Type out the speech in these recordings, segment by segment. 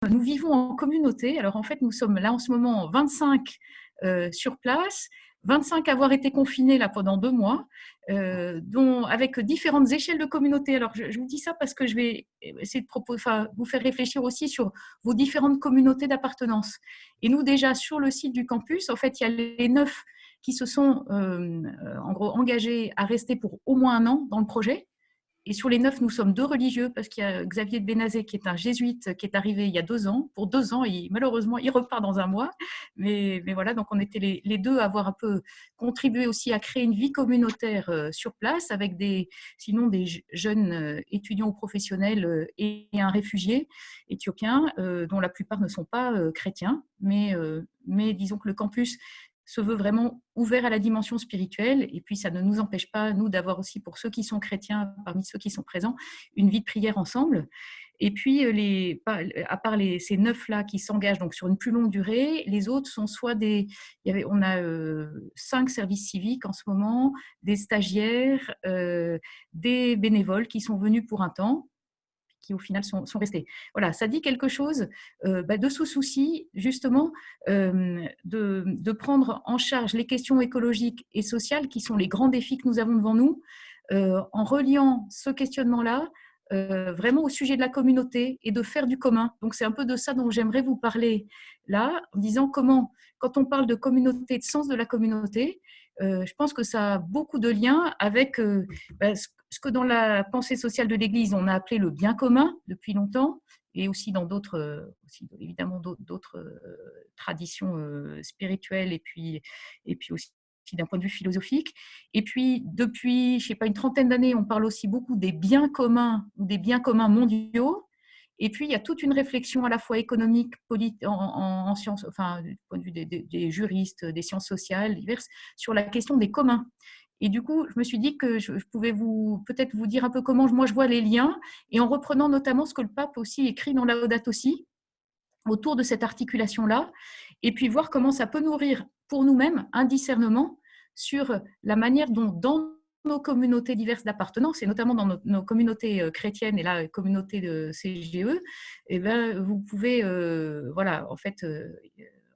nous vivons en communauté. Alors en fait, nous sommes là en ce moment 25 sur place, 25 à avoir été confinés là pendant 2 mois, dont avec différentes échelles de communauté. Alors je vous dis ça parce que je vais essayer de vous faire réfléchir aussi sur vos différentes communautés d'appartenance. Et nous déjà sur le site du campus, en fait, il y a les 9 qui se sont en gros engagés à rester pour au moins 1 an dans le projet. Et sur les 9, nous sommes 2 religieux, parce qu'il y a Xavier de Bénazet, qui est un jésuite, qui est arrivé il y a 2 ans. Pour 2 ans, malheureusement, il repart dans 1 mois. Mais voilà, donc on était les 2 à avoir un peu contribué aussi à créer une vie communautaire sur place, avec sinon des jeunes étudiants ou professionnels et un réfugié éthiopien, dont la plupart ne sont pas chrétiens. Mais disons que le campus se veut vraiment ouvert à la dimension spirituelle. Et puis, ça ne nous empêche pas, nous, d'avoir aussi, pour ceux qui sont chrétiens, parmi ceux qui sont présents, une vie de prière ensemble. Et puis, à part ces 9-là qui s'engagent donc sur une plus longue durée, les autres sont soit on a 5 services civiques en ce moment, des stagiaires, des bénévoles qui sont venus pour un temps, qui au final sont restés. Voilà, ça dit quelque chose de ce souci justement de prendre en charge les questions écologiques et sociales qui sont les grands défis que nous avons devant nous, en reliant ce questionnement-là vraiment au sujet de la communauté et de faire du commun. Donc c'est un peu de ça dont j'aimerais vous parler là, en disant comment, quand on parle de communauté, de sens de la communauté, je pense que ça a beaucoup de liens avec ce que dans la pensée sociale de l'Église, on a appelé le bien commun depuis longtemps, et aussi dans d'autres, évidemment d'autres traditions spirituelles, et puis aussi d'un point de vue philosophique. Et puis, depuis, je sais pas, une trentaine d'années, on parle aussi beaucoup des biens communs ou des biens communs mondiaux. Et puis, il y a toute une réflexion à la fois économique, politique, en sciences, enfin, du point de vue des juristes, des sciences sociales diverses, sur la question des communs. Et du coup, je me suis dit que je pouvais peut-être vous dire un peu comment moi je vois les liens, et en reprenant notamment ce que le pape aussi écrit dans Laudato Si, autour de cette articulation-là, et puis voir comment ça peut nourrir pour nous-mêmes un discernement sur la manière dont, dans nos communautés diverses d'appartenance, et notamment dans nos communautés chrétiennes et la communauté de CGE, eh ben, vous pouvez voilà, en fait,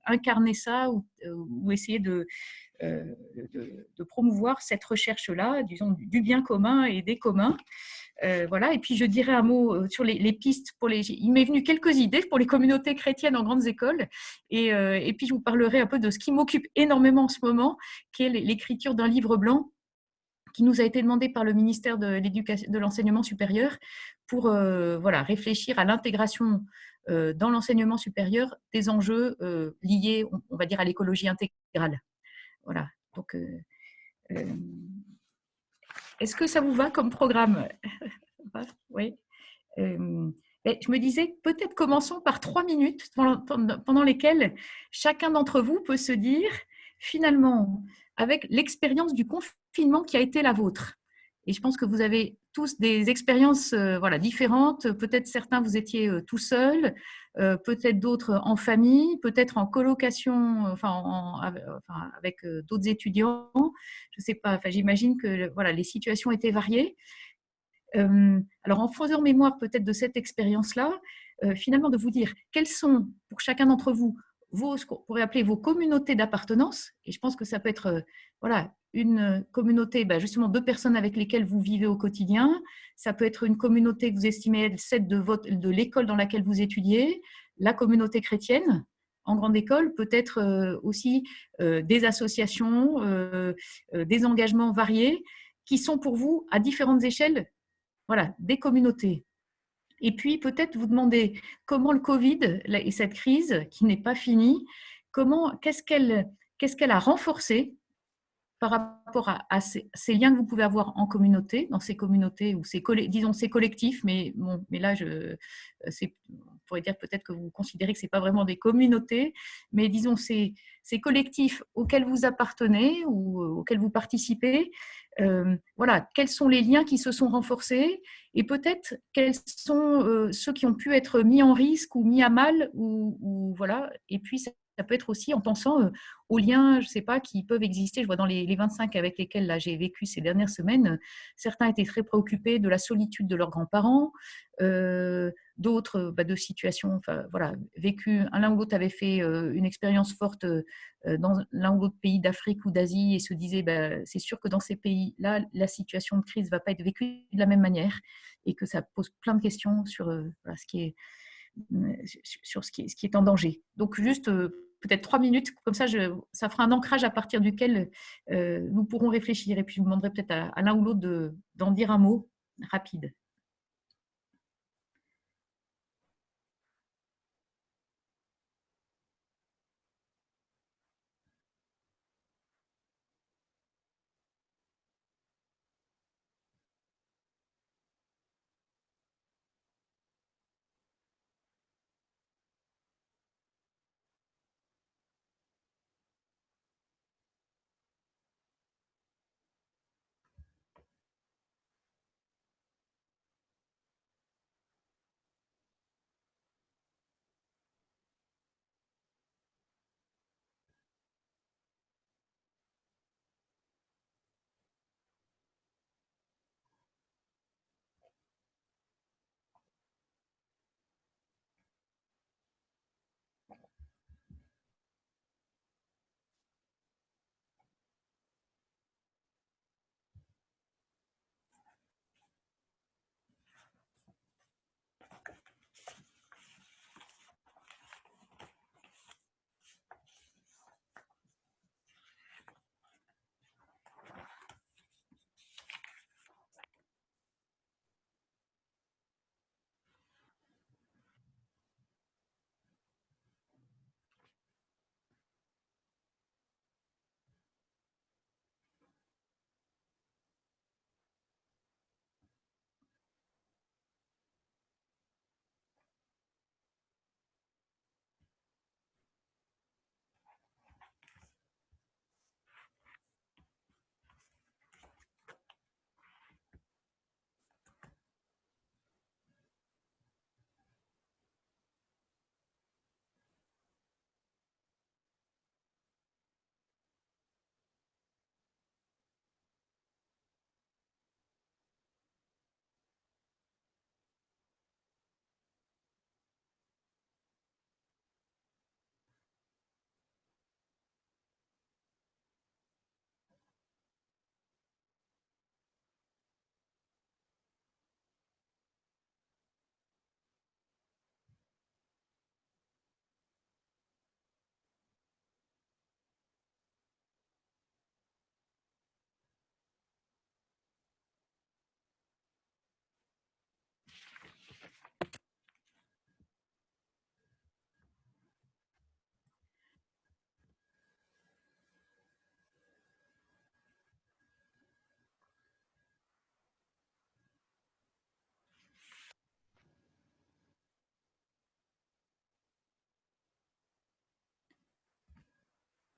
incarner ça, ou essayer euh, de promouvoir cette recherche-là, disons, du bien commun et des communs. Voilà. Et puis je dirais un mot sur les pistes. Il m'est venu quelques idées pour les communautés chrétiennes en grandes écoles, et puis je vous parlerai un peu de ce qui m'occupe énormément en ce moment, qui est l'écriture d'un livre blanc qui nous a été demandé par le ministère de l'enseignement supérieur pour voilà, réfléchir à l'intégration dans l'enseignement supérieur des enjeux liés, on va dire, à l'écologie intégrale. Voilà. Donc, est-ce que ça vous va comme programme? Oui. Je me disais, peut-être commençons par 3 minutes pendant lesquelles chacun d'entre vous peut se dire, finalement, avec l'expérience du confinement qui a été la vôtre. Et je pense que vous avez tous des expériences voilà, différentes. Peut-être certains, vous étiez tout seul, peut-être d'autres en famille, peut-être en colocation, avec d'autres étudiants. Je ne sais pas, j'imagine que voilà, les situations étaient variées. Alors, en faisant mémoire peut-être de cette expérience-là, finalement de vous dire quelles sont, pour chacun d'entre vous, ce qu'on pourrait appeler vos communautés d'appartenance. Et je pense que ça peut être voilà, une communauté, justement, de personnes avec lesquelles vous vivez au quotidien. Ça peut être une communauté que vous estimez être celle de l'école dans laquelle vous étudiez, la communauté chrétienne en grande école, peut-être aussi des associations, des engagements variés qui sont pour vous à différentes échelles, voilà, des communautés. Et puis peut-être vous demander comment le Covid et cette crise qui n'est pas finie, qu'est-ce qu'elle a renforcé par rapport à ces liens que vous pouvez avoir en communauté, dans ces communautés, ou disons ces collectifs, mais là, on pourrait dire peut-être que vous considérez que ce n'est pas vraiment des communautés, mais disons ces collectifs auxquels vous appartenez ou auxquels vous participez, voilà, quels sont les liens qui se sont renforcés, et peut-être quels sont ceux qui ont pu être mis en risque ou mis à mal, ou voilà, et puis ça peut être aussi en pensant aux liens, je ne sais pas, qui peuvent exister. Je vois dans les 25 avec lesquels là, j'ai vécu ces dernières semaines, certains étaient très préoccupés de la solitude de leurs grands-parents, d'autres de situations, enfin, voilà, vécues. L'un ou l'autre avait fait une expérience forte dans l'un ou l'autre pays d'Afrique ou d'Asie et se disait c'est sûr que dans ces pays-là, la situation de crise ne va pas être vécue de la même manière et que ça pose plein de questions sur voilà, ce qui est sur ce qui est en danger. Donc juste peut-être 3 minutes, comme ça ça fera un ancrage à partir duquel nous pourrons réfléchir. Et puis je vous demanderai peut-être à l'un ou l'autre d'en dire un mot rapide.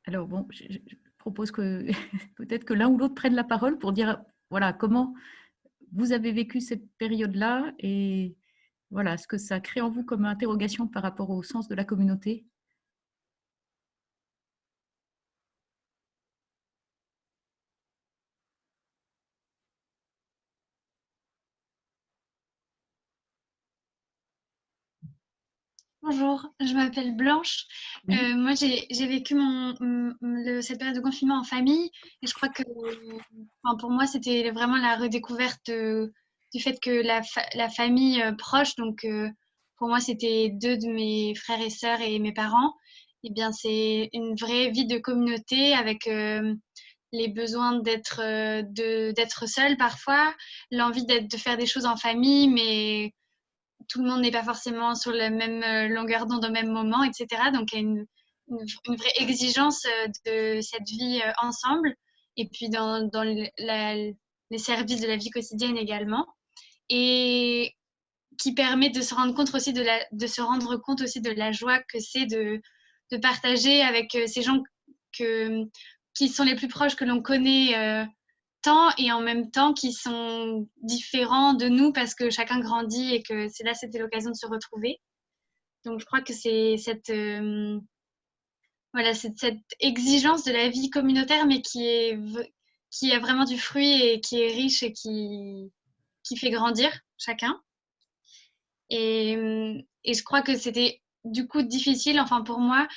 Alors bon, je propose que peut-être que l'un ou l'autre prenne la parole pour dire voilà comment vous avez vécu cette période-là et voilà ce que ça crée en vous comme interrogation par rapport au sens de la communauté. Bonjour, je m'appelle Blanche. Oui, Moi, j'ai vécu cette période de confinement en famille et je crois que enfin, pour moi, c'était vraiment la redécouverte du fait que la famille proche, donc pour moi, c'était deux de mes frères et sœurs et mes parents. Eh bien, c'est une vraie vie de communauté avec les besoins d'être seul parfois, l'envie de faire des choses en famille, mais tout le monde n'est pas forcément sur la même longueur d'onde au même moment, etc. Donc, il y a une vraie exigence de cette vie ensemble et puis dans les services de la vie quotidienne également. Et qui permet de se rendre compte aussi de se rendre compte aussi de la joie que c'est de partager avec ces gens que, qui sont les plus proches que l'on connaît tant et en même temps qui sont différents de nous parce que chacun grandit et que c'est là c'était l'occasion de se retrouver. Donc je crois que c'est voilà cette exigence de la vie communautaire mais qui a vraiment du fruit et qui est riche et qui fait grandir chacun. Et je crois que c'était du coup difficile, enfin pour moi,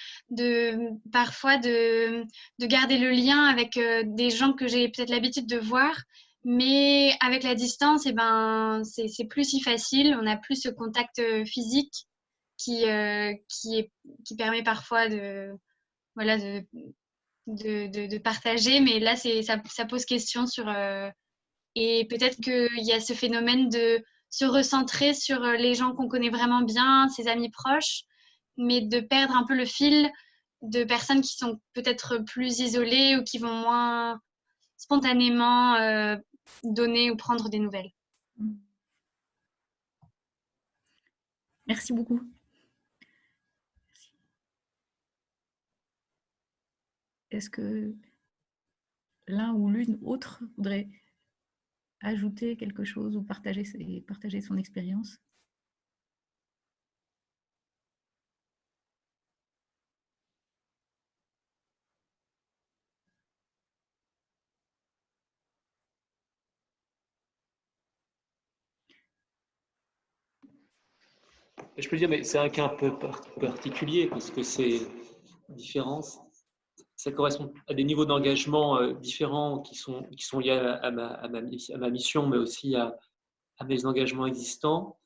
parfois de garder le lien avec des gens que j'ai peut-être l'habitude de voir, mais avec la distance, et ben, c'est plus si facile, on n'a plus ce contact physique qui, qui permet parfois voilà, de partager, mais là, ça pose question sur... et peut-être qu'il y a ce phénomène de se recentrer sur les gens qu'on connaît vraiment bien, ses amis proches, mais de perdre un peu le fil de personnes qui sont peut-être plus isolées ou qui vont moins spontanément donner ou prendre des nouvelles. Merci beaucoup. Est-ce que l'un ou l'une autre voudrait ajouter quelque chose ou partager son expérience? Je peux dire, mais c'est un cas un peu particulier parce que c'est différent. Ça correspond à des niveaux d'engagement différents qui sont liés à ma mission, mais aussi à mes engagements existants.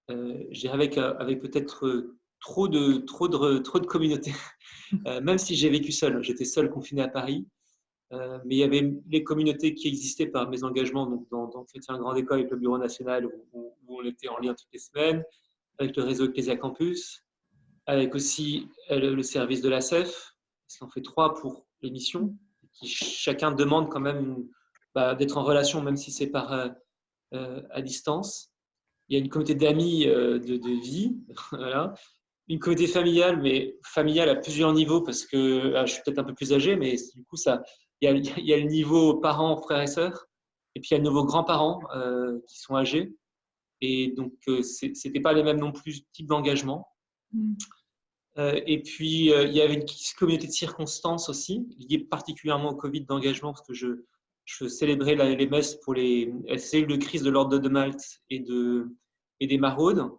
Je dirais avec peut-être trop de communautés. Même si j'ai vécu seul, j'étais seul confiné à Paris, mais il y avait les communautés qui existaient par mes engagements, donc dans Chrétien Grande École avec le Bureau national où on était en lien toutes les semaines, avec le réseau Ecclesia Campus, avec aussi le service de la CEF, parce qu'on fait 3 pour l'émission, qui chacun demande quand même d'être en relation, même si c'est à distance. Il y a une communauté d'amis de vie, voilà. Une communauté familiale, mais familiale à plusieurs niveaux, parce que je suis peut-être un peu plus âgé, mais du coup, il y a le niveau parents, frères et sœurs, et puis il y a le niveau grands-parents qui sont âgés. Et donc, ce n'était pas les mêmes non plus types d'engagement. Et puis, il y avait une communauté de circonstances aussi, liée particulièrement au Covid d'engagement, parce que je célébrais les messes pour les cellules de crise de l'ordre de Malte et des maraudes,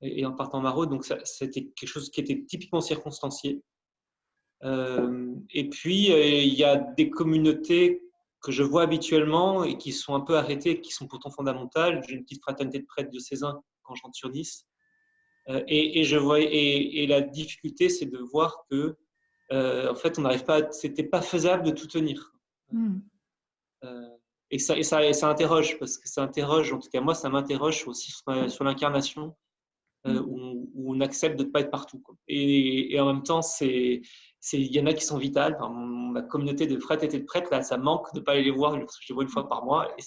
et en partant maraude, donc c'était quelque chose qui était typiquement circonstancié. Et puis, il y a des communautés que je vois habituellement et qui sont un peu arrêtées, qui sont pourtant fondamentales. J'ai une petite fraternité de prêtres diocésains quand je rentre sur Nice. Et la difficulté, c'est de voir que, en fait, on n'arrive pas, c'était pas faisable de tout tenir. Et ça interroge, parce que ça interroge, en tout cas moi, ça m'interroge aussi sur l'incarnation, où on accepte de ne pas être partout, quoi. Et en même temps, il y en a qui sont vitales. Enfin, ma communauté de frères et de prêtres, là, ça manque de ne pas aller les voir, parce que je les vois une fois par mois, et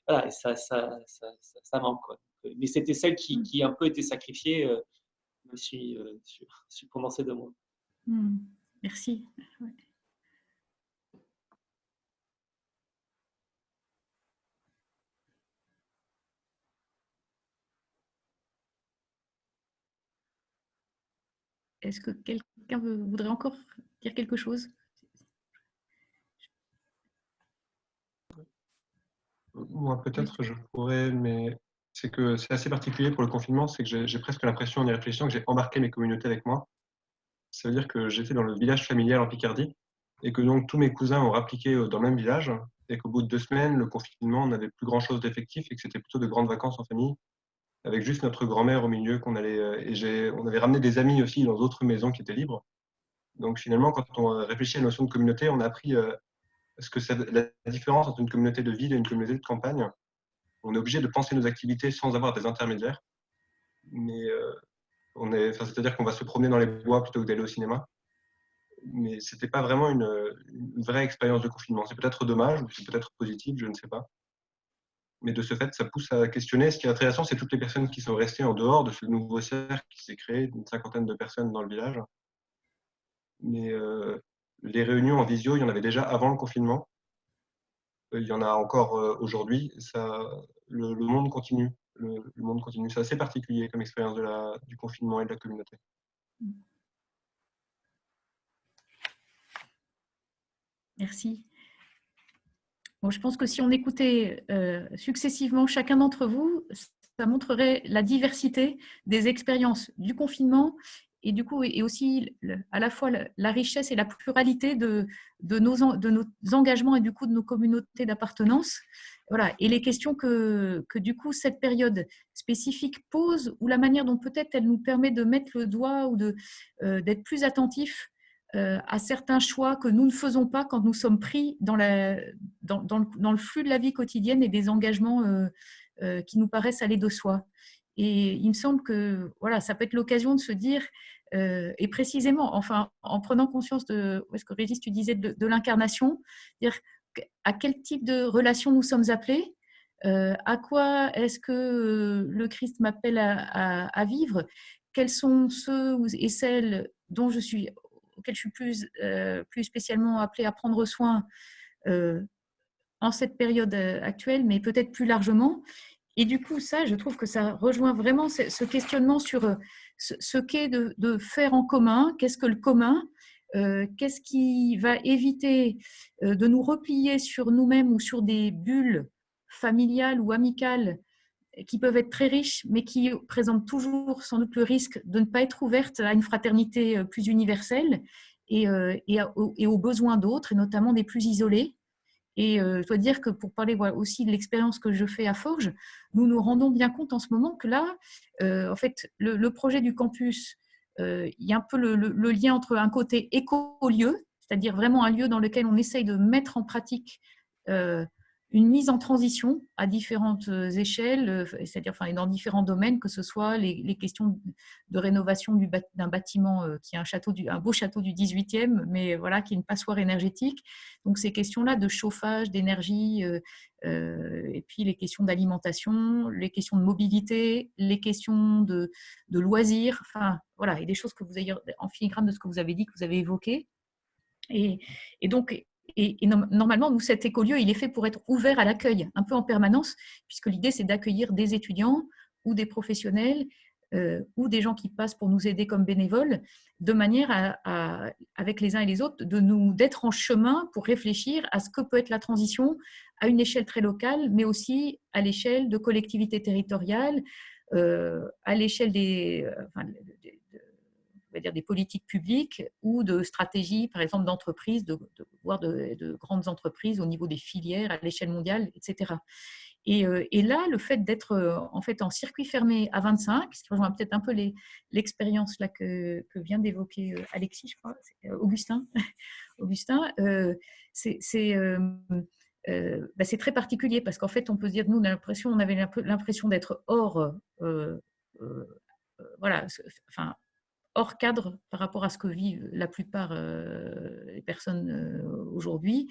voilà, et ça manque, quoi. Mais c'était celle qui a un peu été sacrifiée. Je suis pendant ces 2 mois. Merci. Ouais. Est-ce que quelqu'un voudrait encore dire quelque chose? Moi, peut-être, je pourrais, mais c'est que c'est assez particulier pour le confinement, c'est que j'ai presque l'impression, en y réfléchissant, que j'ai embarqué mes communautés avec moi. Ça veut dire que j'étais dans le village familial en Picardie et que donc tous mes cousins ont rappliqué dans le même village et qu'au bout de 2 semaines, le confinement, on n'avait plus grand-chose d'effectif et que c'était plutôt de grandes vacances en famille avec juste notre grand-mère au milieu qu'on allait on avait ramené des amis aussi dans d'autres maisons qui étaient libres. Donc finalement, quand on réfléchit à la notion de communauté, on a appris ce que c'est la différence entre une communauté de ville et une communauté de campagne. On est obligé de penser nos activités sans avoir des intermédiaires. Mais c'est-à-dire qu'on va se promener dans les bois plutôt que d'aller au cinéma. Mais c'était pas vraiment une vraie expérience de confinement. C'est peut-être dommage, ou c'est peut-être positif, je ne sais pas. Mais de ce fait, ça pousse à questionner. Ce qui est intéressant, c'est toutes les personnes qui sont restées en dehors de ce nouveau cercle qui s'est créé, d'une 50aine de personnes dans le village. Mais les réunions en visio, il y en avait déjà avant le confinement. Il y en a encore aujourd'hui. Le monde continue. Le monde continue. C'est assez particulier comme expérience du confinement et de la communauté. Merci. Bon, je pense que si on écoutait successivement chacun d'entre vous, ça montrerait la diversité des expériences du confinement et du coup, et aussi à la fois la richesse et la pluralité de nos engagements et du coup de nos communautés d'appartenance. Voilà. Et les questions que du coup cette période spécifique pose, ou la manière dont peut-être elle nous permet de mettre le doigt ou d'être plus attentifs à certains choix que nous ne faisons pas quand nous sommes pris dans le flux de la vie quotidienne et des engagements qui nous paraissent aller de soi. Et il me semble que voilà, ça peut être l'occasion de se dire, et précisément, enfin, en prenant conscience de, où est-ce que Régis, tu disais, de l'incarnation, dire à quel type de relation nous sommes appelés, à quoi est-ce que le Christ m'appelle à vivre, quels sont ceux et celles auxquels je suis plus spécialement appelée à prendre soin en cette période actuelle, mais peut-être plus largement. Et du coup, ça, je trouve que ça rejoint vraiment ce questionnement sur ce qu'est de faire en commun, qu'est-ce que le commun, qu'est-ce qui va éviter de nous replier sur nous-mêmes ou sur des bulles familiales ou amicales qui peuvent être très riches, mais qui présentent toujours sans doute le risque de ne pas être ouvertes à une fraternité plus universelle et aux besoins d'autres, et notamment des plus isolés. Et je dois dire que pour parler aussi de l'expérience que je fais à Forges, nous nous rendons bien compte en ce moment que là, en fait, le projet du campus, il y a un peu le lien entre un côté écolieu, c'est-à-dire vraiment un lieu dans lequel on essaye de mettre en pratique une mise en transition à différentes échelles, c'est-à-dire enfin, dans différents domaines, que ce soit les questions de rénovation d'un bâtiment qui est un beau château du 18e, mais voilà, qui est une passoire énergétique. Donc ces questions-là de chauffage, d'énergie, et puis les questions d'alimentation, les questions de mobilité, les questions de loisirs, enfin voilà, et des choses que vous avez en filigrane de ce que vous avez dit, que vous avez évoqué. Et donc, normalement, nous, cet écolieu, il est fait pour être ouvert à l'accueil, un peu en permanence, puisque l'idée, c'est d'accueillir des étudiants ou des professionnels ou des gens qui passent pour nous aider comme bénévoles, de manière avec les uns et les autres, d'être en chemin pour réfléchir à ce que peut être la transition à une échelle très locale, mais aussi à l'échelle de collectivités territoriales, à l'échelle on va dire des politiques publiques ou de stratégies, par exemple, d'entreprises, voire de grandes entreprises au niveau des filières à l'échelle mondiale, etc. Et là, le fait d'être en fait en circuit fermé à 25, ce qui rejoint peut-être un peu l'expérience là que vient d'évoquer Alexis, je crois, Augustin, c'est très particulier parce qu'en fait, on peut se dire, nous, on avait l'impression d'être voilà, enfin, hors cadre par rapport à ce que vivent la plupart des personnes aujourd'hui,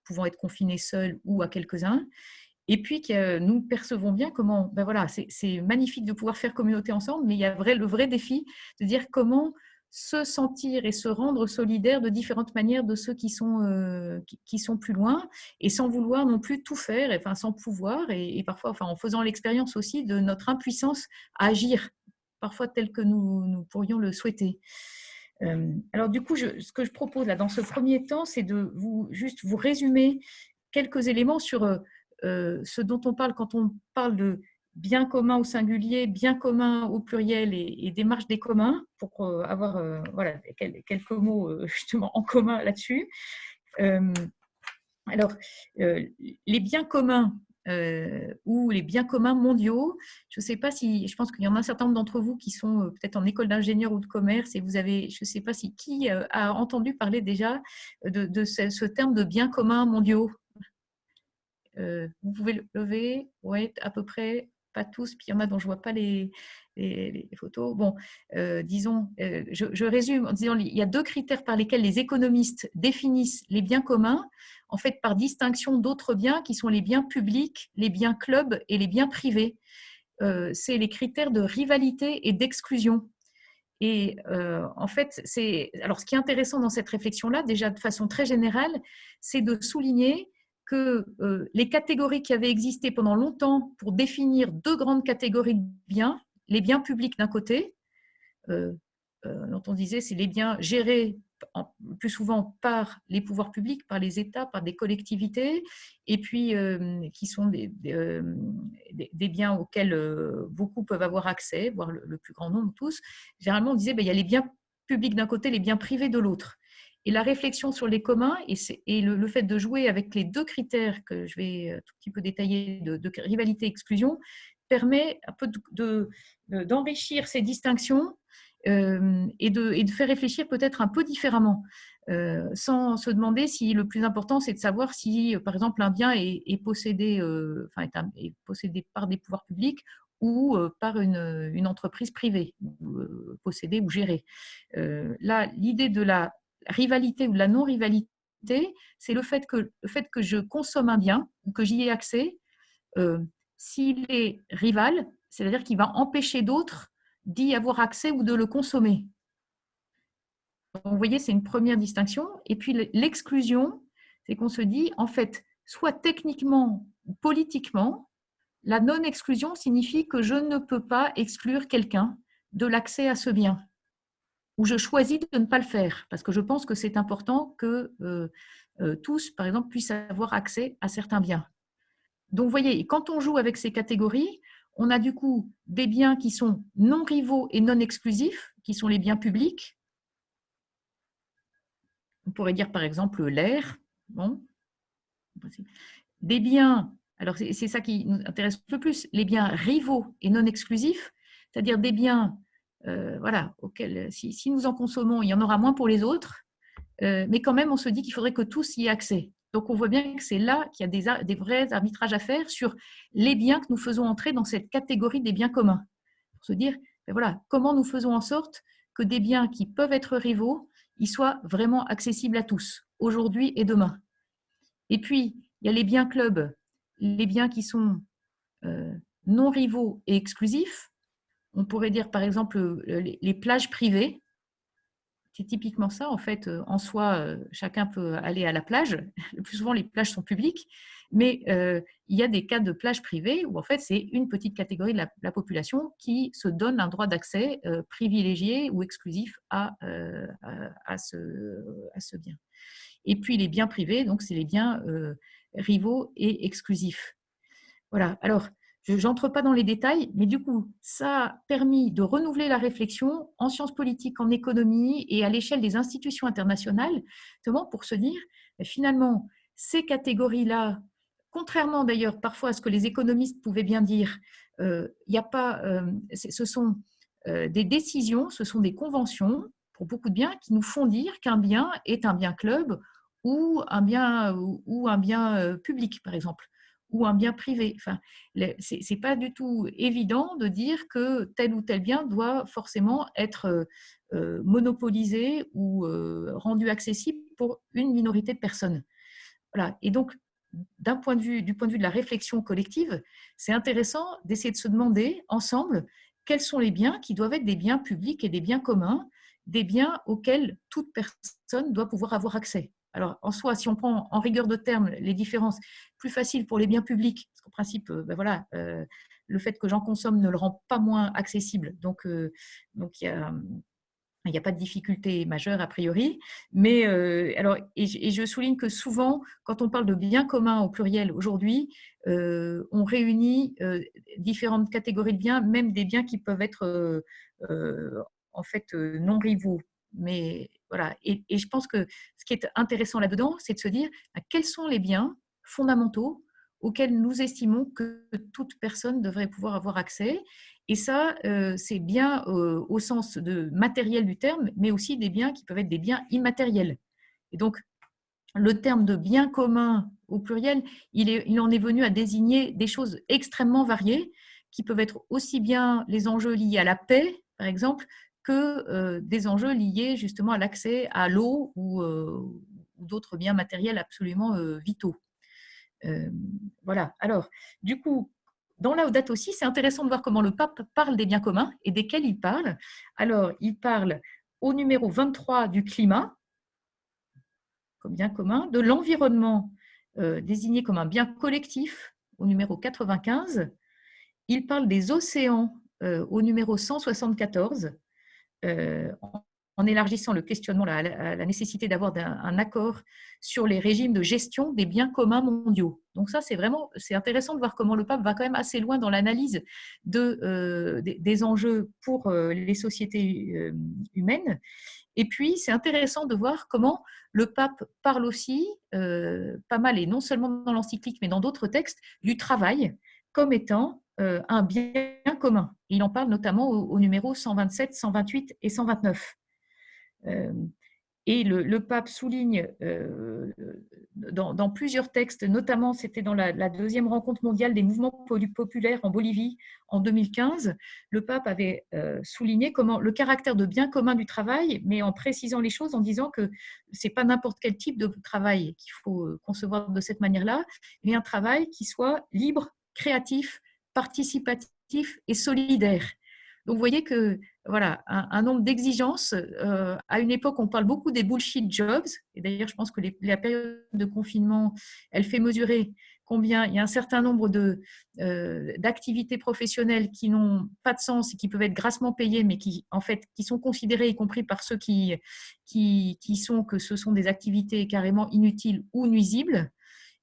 pouvant être confinées seules ou à quelques-uns. Et puis, nous percevons bien comment, ben voilà, c'est magnifique de pouvoir faire communauté ensemble, mais il y a le vrai défi de dire comment se sentir et se rendre solidaire de différentes manières de ceux qui sont plus loin, et sans vouloir non plus tout faire, enfin, sans pouvoir, et parfois enfin, en faisant l'expérience aussi de notre impuissance à agir, parfois tel que nous pourrions le souhaiter. Alors du coup, ce que je propose là dans ce premier temps, c'est de juste vous résumer quelques éléments sur ce dont on parle quand on parle de bien commun au singulier, bien commun au pluriel et démarche des communs, pour avoir voilà, quelques mots justement en commun là-dessus. Alors, les biens communs ou les biens communs mondiaux, je ne sais pas si, je pense qu'il y en a un certain nombre d'entre vous qui sont peut-être en école d'ingénieur ou de commerce, et vous avez, je ne sais pas si qui a entendu parler déjà de ce terme de biens communs mondiaux. Vous pouvez le lever, oui, à peu près, pas tous, puis il y en a dont je ne vois pas les photos. Bon, disons, je résume en disant il y a deux critères par lesquels les économistes définissent les biens communs, en fait par distinction d'autres biens qui sont les biens publics, les biens clubs et les biens privés. C'est les critères de rivalité et d'exclusion. Et en fait, alors ce qui est intéressant dans cette réflexion-là, déjà de façon très générale, c'est de souligner que les catégories qui avaient existé pendant longtemps pour définir deux grandes catégories de biens, les biens publics d'un côté, dont on disait c'est les biens gérés plus souvent par les pouvoirs publics, par les États, par des collectivités, et puis qui sont des biens auxquels beaucoup peuvent avoir accès, voire le plus grand nombre, tous. Généralement, on disait, il y a les biens publics d'un côté, les biens privés de l'autre. Et la réflexion sur les communs et le fait de jouer avec les deux critères que je vais un tout petit peu détailler de rivalité et exclusion permet un peu d'enrichir ces distinctions et de faire réfléchir peut-être un peu différemment, sans se demander si le plus important c'est de savoir si, par exemple, un bien est possédé, est possédé par des pouvoirs publics ou par une entreprise privée, possédée ou gérée. Là, l'idée de la rivalité ou de la non-rivalité, c'est le fait que je consomme un bien ou que j'y ai accès, s'il est rival, c'est-à-dire qu'il va empêcher d'autres d'y avoir accès ou de le consommer. Donc, vous voyez, c'est une première distinction. Et puis l'exclusion, c'est qu'on se dit, en fait, soit techniquement ou politiquement, la non-exclusion signifie que je ne peux pas exclure quelqu'un de l'accès à ce bien, ou je choisis de ne pas le faire, parce que je pense que c'est important que tous, par exemple, puissent avoir accès à certains biens. Donc, vous voyez, quand on joue avec ces catégories, on a du coup des biens qui sont non rivaux et non exclusifs, qui sont les biens publics. On pourrait dire par exemple l'air. Bon. Des biens, alors c'est ça qui nous intéresse le plus, les biens rivaux et non exclusifs, c'est-à-dire des biens auxquels, si nous en consommons, il y en aura moins pour les autres, mais quand même, on se dit qu'il faudrait que tous y aient accès. Donc, on voit bien que c'est là qu'il y a des vrais arbitrages à faire sur les biens que nous faisons entrer dans cette catégorie des biens communs. Pour se dire, comment nous faisons en sorte que des biens qui peuvent être rivaux, ils soient vraiment accessibles à tous, aujourd'hui et demain. Et puis, il y a les biens clubs, les biens qui sont non rivaux et exclusifs. On pourrait dire, par exemple, les plages privées. C'est typiquement ça, en fait. En soi, chacun peut aller à la plage. Le plus souvent, les plages sont publiques, mais il y a des cas de plages privées où, en fait, c'est une petite catégorie de la population qui se donne un droit d'accès privilégié ou exclusif à ce bien. Et puis, les biens privés, donc, c'est les biens rivaux et exclusifs. Voilà. Alors, je n'entre pas dans les détails, mais du coup, ça a permis de renouveler la réflexion en sciences politiques, en économie et à l'échelle des institutions internationales, justement pour se dire, finalement, ces catégories-là, contrairement d'ailleurs parfois à ce que les économistes pouvaient bien dire, il n'y a pas, ce sont des décisions, ce sont des conventions pour beaucoup de biens qui nous font dire qu'un bien est un bien club ou un bien public, par exemple, ou un bien privé. Enfin, ce n'est pas du tout évident de dire que tel ou tel bien doit forcément être monopolisé ou rendu accessible pour une minorité de personnes. Voilà. Et donc, du point de vue de la réflexion collective, c'est intéressant d'essayer de se demander ensemble quels sont les biens qui doivent être des biens publics et des biens communs, des biens auxquels toute personne doit pouvoir avoir accès. Alors, en soi, si on prend en rigueur de termes les différences, plus facile pour les biens publics, parce qu'en principe, le fait que j'en consomme ne le rend pas moins accessible. Donc il n'y a pas de difficulté majeure a priori. Mais et je souligne que souvent, quand on parle de biens communs au pluriel aujourd'hui, on réunit différentes catégories de biens, même des biens qui peuvent être en fait non rivaux. Mais voilà, et je pense que ce qui est intéressant là-dedans, c'est de se dire quels sont les biens fondamentaux auxquels nous estimons que toute personne devrait pouvoir avoir accès. Et ça, c'est bien au sens de matériel du terme, mais aussi des biens qui peuvent être des biens immatériels. Et donc, le terme de bien commun au pluriel, il en est venu à désigner des choses extrêmement variées qui peuvent être aussi bien les enjeux liés à la paix, par exemple, que des enjeux liés justement à l'accès à l'eau ou d'autres biens matériels absolument vitaux. Voilà. Alors, du coup, dans Laudato Si, c'est intéressant de voir comment le pape parle des biens communs et desquels il parle. Alors, il parle au numéro 23 du climat, comme bien commun, de l'environnement désigné comme un bien collectif, au numéro 95. Il parle des océans au numéro 174. en élargissant le questionnement à la nécessité d'avoir un accord sur les régimes de gestion des biens communs mondiaux. Donc ça, c'est intéressant de voir comment le pape va quand même assez loin dans l'analyse des enjeux pour les sociétés humaines. Et puis, c'est intéressant de voir comment le pape parle aussi, pas mal, et non seulement dans l'encyclique, mais dans d'autres textes, du travail comme étant un bien commun. Il en parle notamment au numéro 127, 128 et 129. Et le pape souligne dans plusieurs textes, notamment c'était dans la deuxième rencontre mondiale des mouvements populaires en Bolivie en 2015, le pape avait souligné comment le caractère de bien commun du travail, mais en précisant les choses, en disant que ce n'est pas n'importe quel type de travail qu'il faut concevoir de cette manière-là, mais un travail qui soit libre, créatif, participatif et solidaire. Donc, vous voyez que voilà, un nombre d'exigences. À une époque, on parle beaucoup des bullshit jobs. Et d'ailleurs, je pense que la période de confinement, elle fait mesurer combien il y a un certain nombre d'activités professionnelles qui n'ont pas de sens et qui peuvent être grassement payées, mais qui, en fait, qui sont considérées, y compris par ceux que ce sont des activités carrément inutiles ou nuisibles.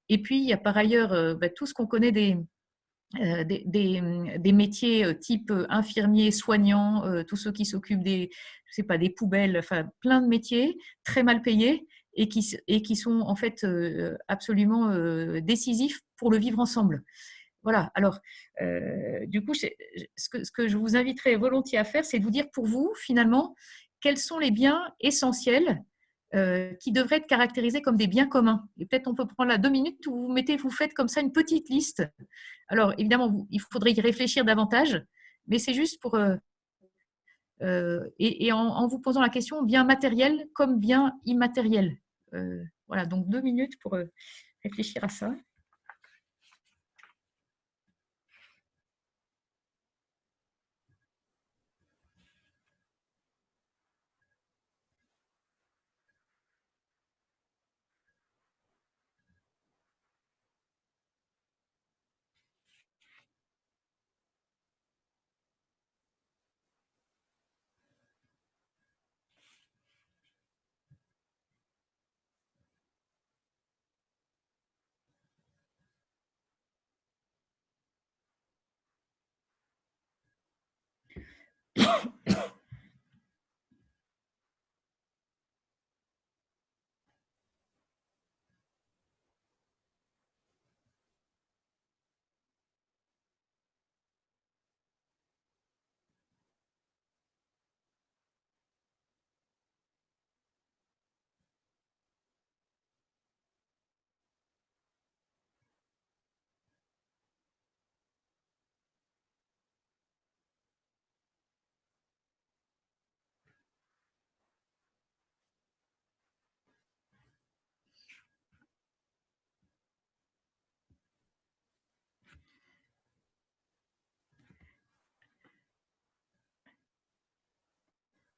Et puis, il y a par ailleurs tout ce qu'on connaît des métiers type infirmier, soignant, tous ceux qui s'occupent des poubelles, enfin plein de métiers très mal payés et qui sont en fait absolument décisifs pour le vivre ensemble. Voilà, alors du coup, ce que je vous inviterais volontiers à faire, c'est de vous dire pour vous, finalement, quels sont les biens essentiels qui devraient être caractérisés comme des biens communs. Et peut-être on peut prendre là 2 minutes où vous faites comme ça une petite liste. Alors évidemment, il faudrait y réfléchir davantage, mais c'est juste pour en vous posant la question bien matériel comme bien immatériel. Voilà, donc 2 minutes pour réfléchir à ça.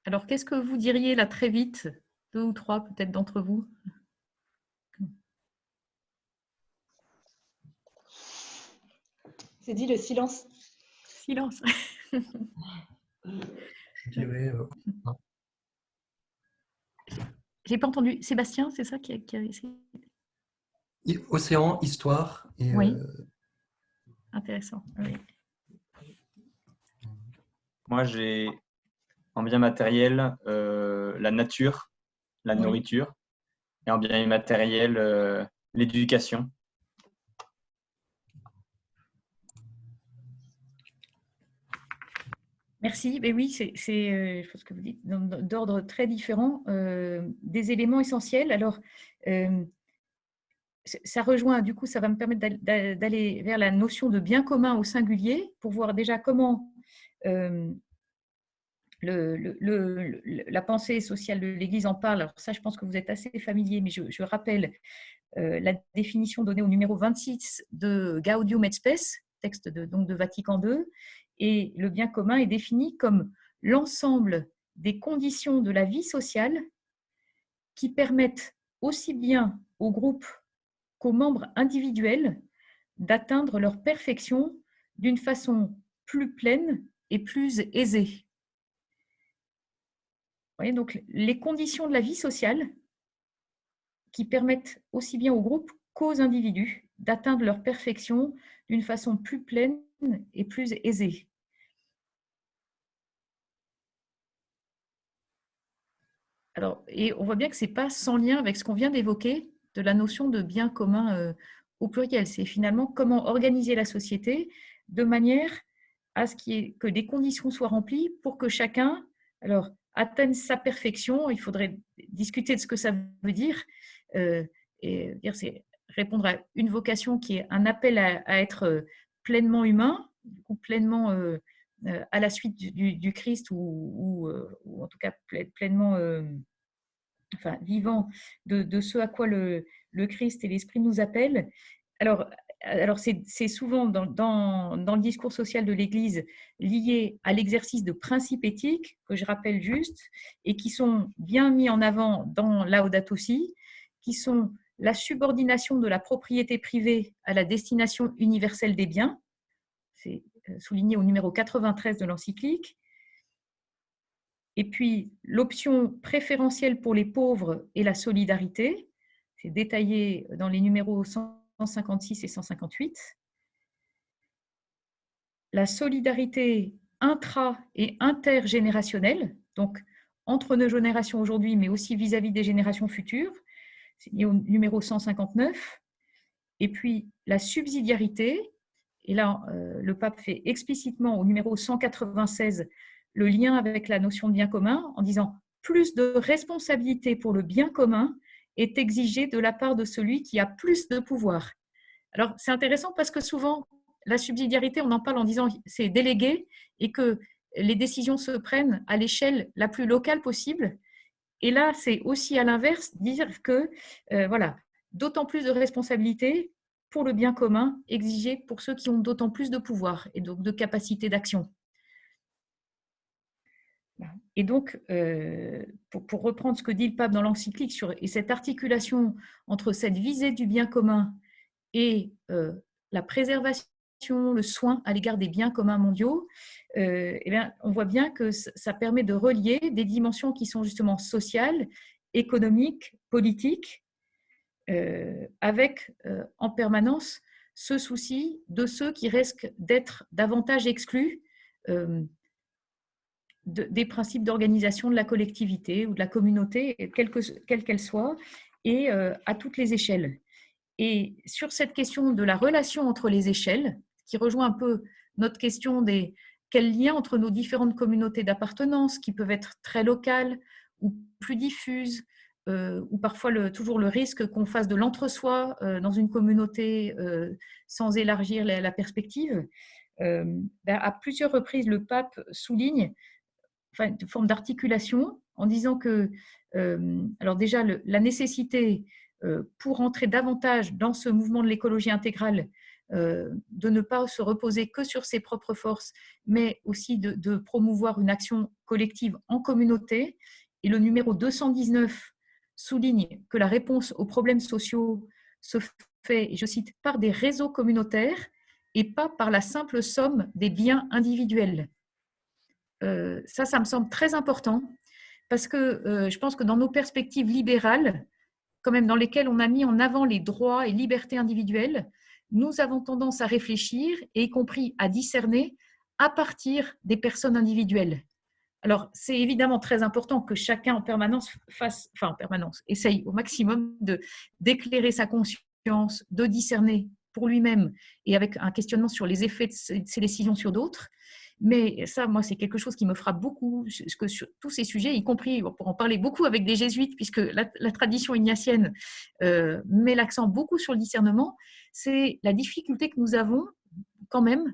Alors, qu'est-ce que vous diriez là très vite, 2 ou 3 peut-être d'entre vous? C'est dit le silence. Silence. Je dirais. J'ai pas entendu. Sébastien, c'est ça qui a essayé? Océan, histoire et. Oui. Intéressant. Oui. Moi, j'ai en bien matériel la nature, la nourriture, et en bien immatériel l'éducation. Merci. Mais oui, c'est je pense que vous dites d'ordre très différent, des éléments essentiels. Alors, ça rejoint, du coup, ça va me permettre d'aller vers la notion de bien commun au singulier pour voir déjà comment la pensée sociale de l'Église en parle. Alors ça, je pense que vous êtes assez familier, mais je rappelle la définition donnée au numéro 26 de Gaudium et Spes, texte donc de Vatican II, et le bien commun est défini comme l'ensemble des conditions de la vie sociale qui permettent aussi bien au groupe qu'aux membres individuels d'atteindre leur perfection d'une façon plus pleine et plus aisée. voyez, donc les conditions de la vie sociale qui permettent aussi bien au groupe qu'aux individus d'atteindre leur perfection d'une façon plus pleine et plus aisée. Alors, et on voit bien que ce n'est pas sans lien avec ce qu'on vient d'évoquer de la notion de bien commun au pluriel. C'est finalement comment organiser la société de manière à ce que des conditions soient remplies pour que chacun atteigne sa perfection. Il faudrait discuter de ce que ça veut dire. Et dire, c'est répondre à une vocation qui est un appel à être pleinement humain, ou pleinement à la suite du Christ, ou en tout cas pleinement vivant de ce à quoi le Christ et l'Esprit nous appellent. Alors c'est souvent dans le discours social de l'Église lié à l'exercice de principes éthiques, que je rappelle juste, et qui sont bien mis en avant dans Laudato Si, qui sont la subordination de la propriété privée à la destination universelle des biens, c'est souligné au numéro 93 de l'encyclique, et puis l'option préférentielle pour les pauvres et la solidarité, c'est détaillé dans les numéros 156 et 158. La solidarité intra- et intergénérationnelle, donc entre nos générations aujourd'hui, mais aussi vis-à-vis des générations futures, c'est lié au numéro 159. Et puis la subsidiarité, et là le pape fait explicitement au numéro 196 le lien avec la notion de bien commun en disant plus de responsabilité pour le bien commun est exigé de la part de celui qui a plus de pouvoir. Alors c'est intéressant parce que souvent la subsidiarité, on en parle en disant c'est délégué et que les décisions se prennent à l'échelle la plus locale possible. Et là, c'est aussi à l'inverse dire que voilà, d'autant plus de responsabilités pour le bien commun exigées pour ceux qui ont d'autant plus de pouvoir et donc de capacité d'action. Et donc, pour reprendre ce que dit le pape dans l'encyclique et cette articulation entre cette visée du bien commun et la préservation, le soin à l'égard des biens communs mondiaux, eh bien, on voit bien que ça permet de relier des dimensions qui sont justement sociales, économiques, politiques, avec en permanence ce souci de ceux qui risquent d'être davantage exclus des principes d'organisation de la collectivité ou de la communauté, quelle qu'elle soit, et à toutes les échelles. Et sur cette question de la relation entre les échelles, qui rejoint un peu notre question des quels liens entre nos différentes communautés d'appartenance, qui peuvent être très locales ou plus diffuses, ou parfois toujours le risque qu'on fasse de l'entre-soi dans une communauté sans élargir la perspective. À plusieurs reprises, le pape souligne une forme d'articulation en disant que, alors déjà, la nécessité pour entrer davantage dans ce mouvement de l'écologie intégrale, de ne pas se reposer que sur ses propres forces, mais aussi de promouvoir une action collective en communauté. Et le numéro 219 souligne que la réponse aux problèmes sociaux se fait, et je cite, par des réseaux communautaires et pas par la simple somme des biens individuels. Ça me semble très important parce que je pense que dans nos perspectives libérales, quand même dans lesquelles on a mis en avant les droits et libertés individuelles, nous avons tendance à réfléchir et y compris à discerner à partir des personnes individuelles. Alors, c'est évidemment très important que chacun en permanence essaye au maximum d'éclairer sa conscience, de discerner pour lui-même et avec un questionnement sur les effets de ses décisions sur d'autres. Mais ça, moi, c'est quelque chose qui me frappe beaucoup, que sur tous ces sujets, y compris, pour en parler beaucoup avec des jésuites, puisque la tradition ignatienne met l'accent beaucoup sur le discernement, c'est la difficulté que nous avons quand même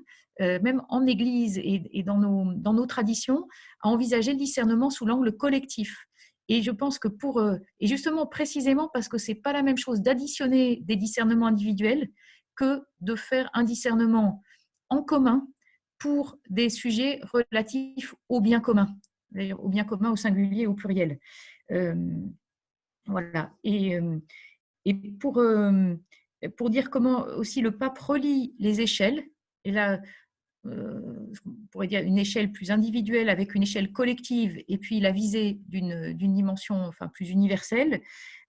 en Église et dans nos traditions, à envisager le discernement sous l'angle collectif. Et je pense que et justement précisément parce que ce n'est pas la même chose d'additionner des discernements individuels que de faire un discernement en commun pour des sujets relatifs au bien commun, d'ailleurs au bien commun au singulier, au pluriel. Voilà. Et pour dire comment aussi le pape relie les échelles, et là, pourrait dire, une échelle plus individuelle avec une échelle collective et puis la visée d'une dimension enfin, plus universelle,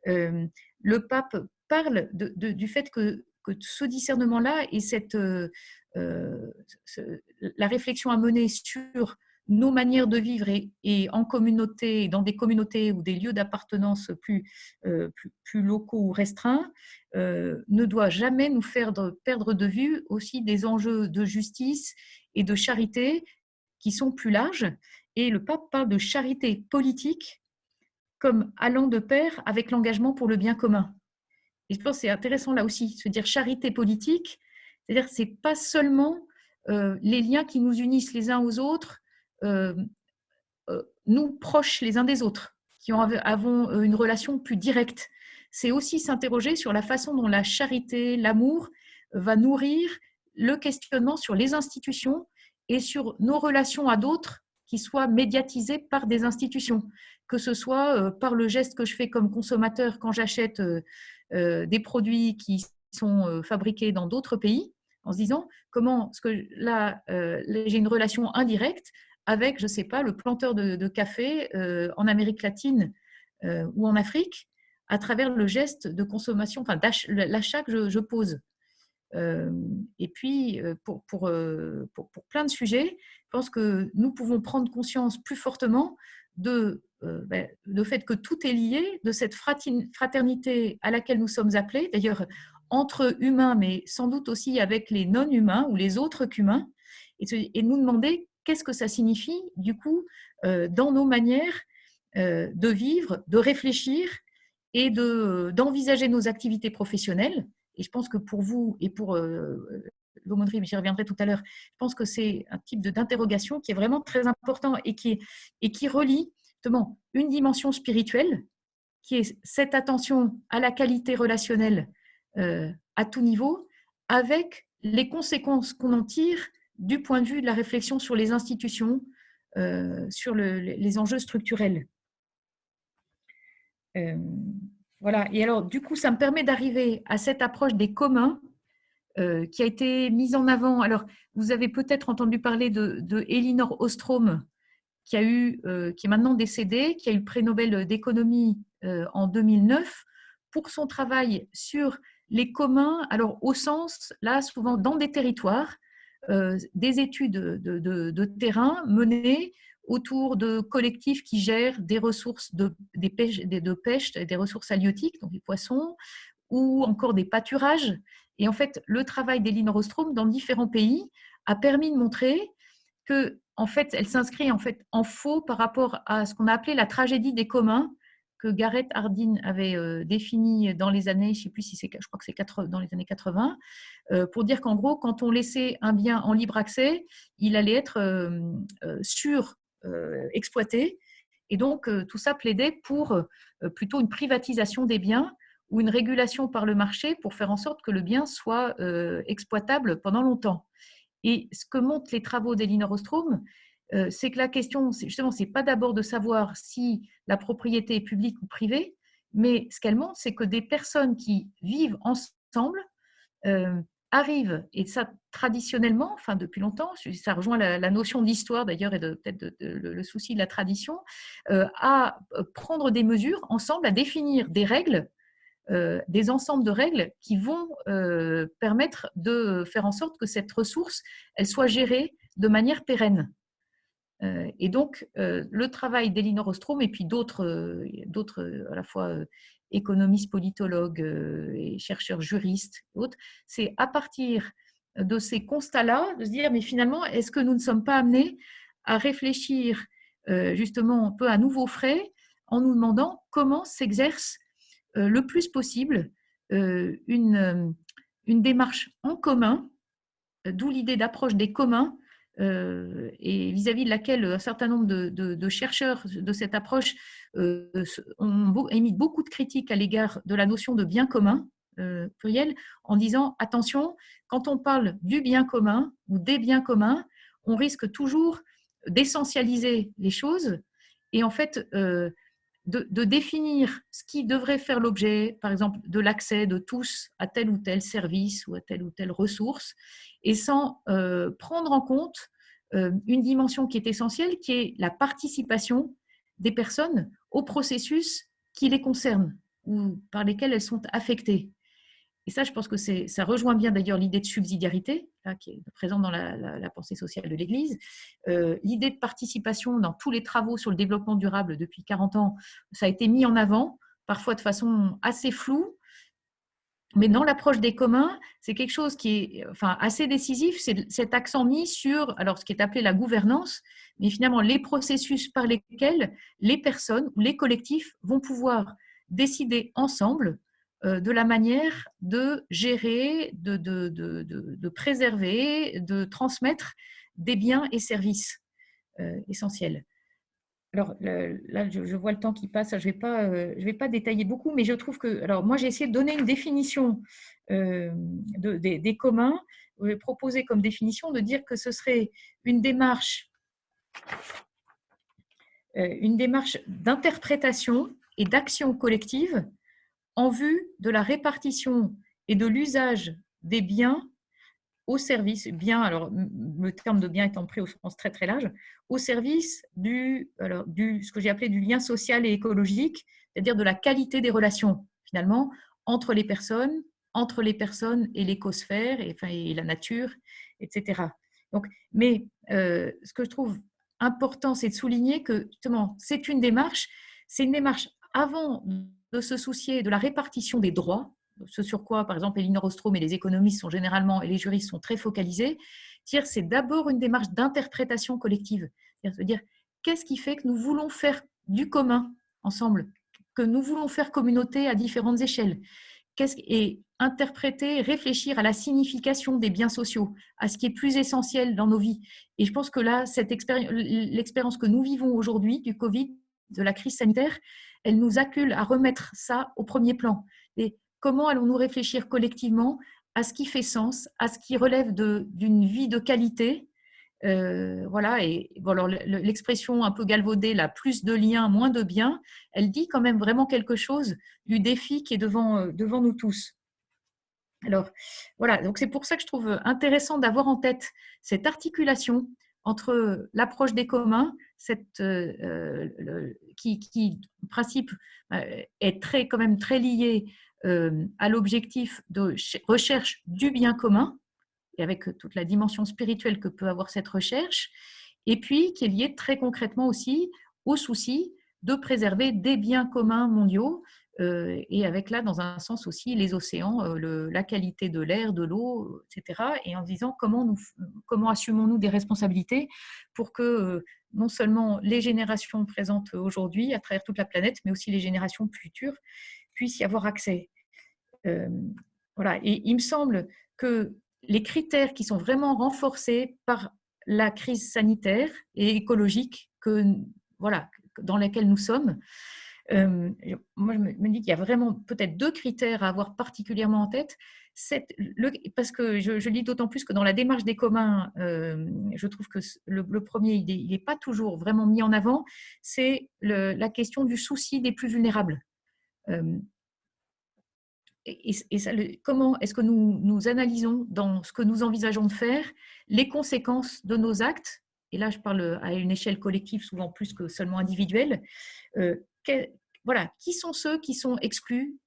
le pape parle du fait que ce discernement-là et la réflexion à mener sur nos manières de vivre et en communauté, dans des communautés ou des lieux d'appartenance plus locaux ou restreints, ne doit jamais nous faire perdre de vue aussi des enjeux de justice et de charité qui sont plus larges. Et le pape parle de charité politique comme allant de pair avec l'engagement pour le bien commun. Et je pense que c'est intéressant là aussi, se dire charité politique, c'est-à-dire que ce n'est pas seulement les liens qui nous unissent les uns aux autres, nous proches les uns des autres, qui avons une relation plus directe. C'est aussi s'interroger sur la façon dont la charité, l'amour va nourrir le questionnement sur les institutions et sur nos relations à d'autres qui soient médiatisées par des institutions, que ce soit par le geste que je fais comme consommateur quand j'achète des produits qui sont fabriqués dans d'autres pays, en se disant comment, parce que là, j'ai une relation indirecte avec, je ne sais pas, le planteur de café en Amérique latine ou en Afrique, à travers le geste de consommation, enfin l'achat que je pose. Et puis, pour plein de sujets, je pense que nous pouvons prendre conscience plus fortement de fait que tout est lié, de cette fraternité à laquelle nous sommes appelés, d'ailleurs entre humains, mais sans doute aussi avec les non-humains ou les autres qu'humains, et nous demander qu'est-ce que ça signifie, du coup, dans nos manières de vivre, de réfléchir et d'envisager nos activités professionnelles. Et je pense que pour vous et pour l'aumônerie, mais j'y reviendrai tout à l'heure, je pense que c'est un type d'interrogation qui est vraiment très important et qui relie justement une dimension spirituelle, qui est cette attention à la qualité relationnelle à tout niveau, avec les conséquences qu'on en tire du point de vue de la réflexion sur les institutions, sur les enjeux structurels. Voilà. Et alors, du coup, ça me permet d'arriver à cette approche des communs qui a été mise en avant. Alors, vous avez peut-être entendu parler de Elinor Ostrom, qui est maintenant décédée, qui a eu le prix Nobel d'économie en 2009 pour son travail sur les communs, alors au sens, là, souvent dans des territoires, des études de terrain menées autour de collectifs qui gèrent des ressources de pêche, des ressources halieutiques, donc des poissons, ou encore des pâturages. Et en fait, le travail d'Elinor Ostrom dans différents pays a permis de montrer que, en fait, elle s'inscrit en faux par rapport à ce qu'on a appelé la tragédie des communs, que Gareth Hardin avait défini dans les années, je sais plus si c'est, je crois que c'est dans les années 80, pour dire qu'en gros, quand on laissait un bien en libre accès, il allait être exploité. Et donc, tout ça plaidait pour plutôt une privatisation des biens ou une régulation par le marché pour faire en sorte que le bien soit exploitable pendant longtemps. Et ce que montrent les travaux d'Elinor Ostrom, c'est que la question, justement, ce n'est pas d'abord de savoir si la propriété est publique ou privée, mais ce qu'elle montre, c'est que des personnes qui vivent ensemble arrivent, et ça traditionnellement, enfin depuis longtemps, ça rejoint la notion d'histoire d'ailleurs et peut-être le souci de la tradition, à prendre des mesures ensemble, à définir des règles, des ensembles de règles qui vont permettre de faire en sorte que cette ressource, elle soit gérée de manière pérenne. Et donc, le travail d'Elinor Ostrom et puis d'autres à la fois économistes, politologues et chercheurs juristes, autres, c'est à partir de ces constats-là de se dire, mais finalement, est-ce que nous ne sommes pas amenés à réfléchir justement un peu à nouveau frais en nous demandant comment s'exerce le plus possible une démarche en commun, d'où l'idée d'approche des communs, et vis-à-vis de laquelle un certain nombre de chercheurs de cette approche ont émis beaucoup de critiques à l'égard de la notion de bien commun, pluriel, en disant attention, quand on parle du bien commun ou des biens communs, on risque toujours d'essentialiser les choses et en fait de définir ce qui devrait faire l'objet, par exemple, de l'accès de tous à tel ou tel service ou à telle ressource, et sans prendre en compte une dimension qui est essentielle, qui est la participation des personnes au processus qui les concerne ou par lesquels elles sont affectées. Et ça, je pense que ça rejoint bien d'ailleurs l'idée de subsidiarité, là, qui est présente dans la pensée sociale de l'Église. L'idée de participation dans tous les travaux sur le développement durable depuis 40 ans, ça a été mis en avant, parfois de façon assez floue, mais dans l'approche des communs, c'est quelque chose qui est assez décisif, c'est cet accent mis sur ce qui est appelé la gouvernance, mais finalement les processus par lesquels les personnes ou les collectifs vont pouvoir décider ensemble de la manière de gérer, de préserver, de transmettre des biens et services essentiels. Alors là, je vois le temps qui passe, je vais pas détailler beaucoup, mais je trouve que… Alors moi, j'ai essayé de donner une définition des communs. J'ai proposé comme définition de dire que ce serait une démarche d'interprétation et d'action collective en vue de la répartition et de l'usage des biens au service, alors le terme de bien étant pris au sens très très large, au service ce que j'ai appelé du lien social et écologique, c'est-à-dire de la qualité des relations finalement entre les personnes et l'écosphère et la nature, etc. Donc, mais ce que je trouve important, c'est de souligner que justement, c'est une démarche avant de se soucier de la répartition des droits, ce sur quoi, par exemple, Elinor Ostrom et les économistes sont généralement, et les juristes sont très focalisés, c'est d'abord une démarche d'interprétation collective. C'est-à-dire, qu'est-ce qui fait que nous voulons faire du commun ensemble, que nous voulons faire communauté à différentes échelles, et interpréter, réfléchir à la signification des biens sociaux, à ce qui est plus essentiel dans nos vies. Et je pense que là, l'expérience que nous vivons aujourd'hui du Covid, de la crise sanitaire, elle nous accule à remettre ça au premier plan. Et comment allons-nous réfléchir collectivement à ce qui fait sens, à ce qui relève d'une vie de qualité, et alors l'expression un peu galvaudée, là, plus de liens, moins de biens, elle dit quand même vraiment quelque chose du défi qui est devant nous tous. Alors, voilà, donc c'est pour ça que je trouve intéressant d'avoir en tête cette articulation entre l'approche des communs, qui en principe est quand même très liée à l'objectif de recherche du bien commun, et avec toute la dimension spirituelle que peut avoir cette recherche, et puis qui est liée très concrètement aussi au souci de préserver des biens communs mondiaux, et avec là, dans un sens aussi, les océans, la qualité de l'air, de l'eau, etc. Et en disant comment assumons-nous des responsabilités pour que non seulement les générations présentes aujourd'hui à travers toute la planète, mais aussi les générations futures puissent y avoir accès. Voilà. Et il me semble que les critères qui sont vraiment renforcés par la crise sanitaire et écologique dans laquelle nous sommes, moi je me dis qu'il y a vraiment peut-être 2 critères à avoir particulièrement en tête. Parce que je lis d'autant plus que dans la démarche des communs, je trouve que le premier, il n'est pas toujours vraiment mis en avant, c'est la question du souci des plus vulnérables. Comment est-ce que nous analysons dans ce que nous envisageons de faire les conséquences de nos actes, et là je parle à une échelle collective souvent plus que seulement individuelle, qui sont ceux qui sont exclus,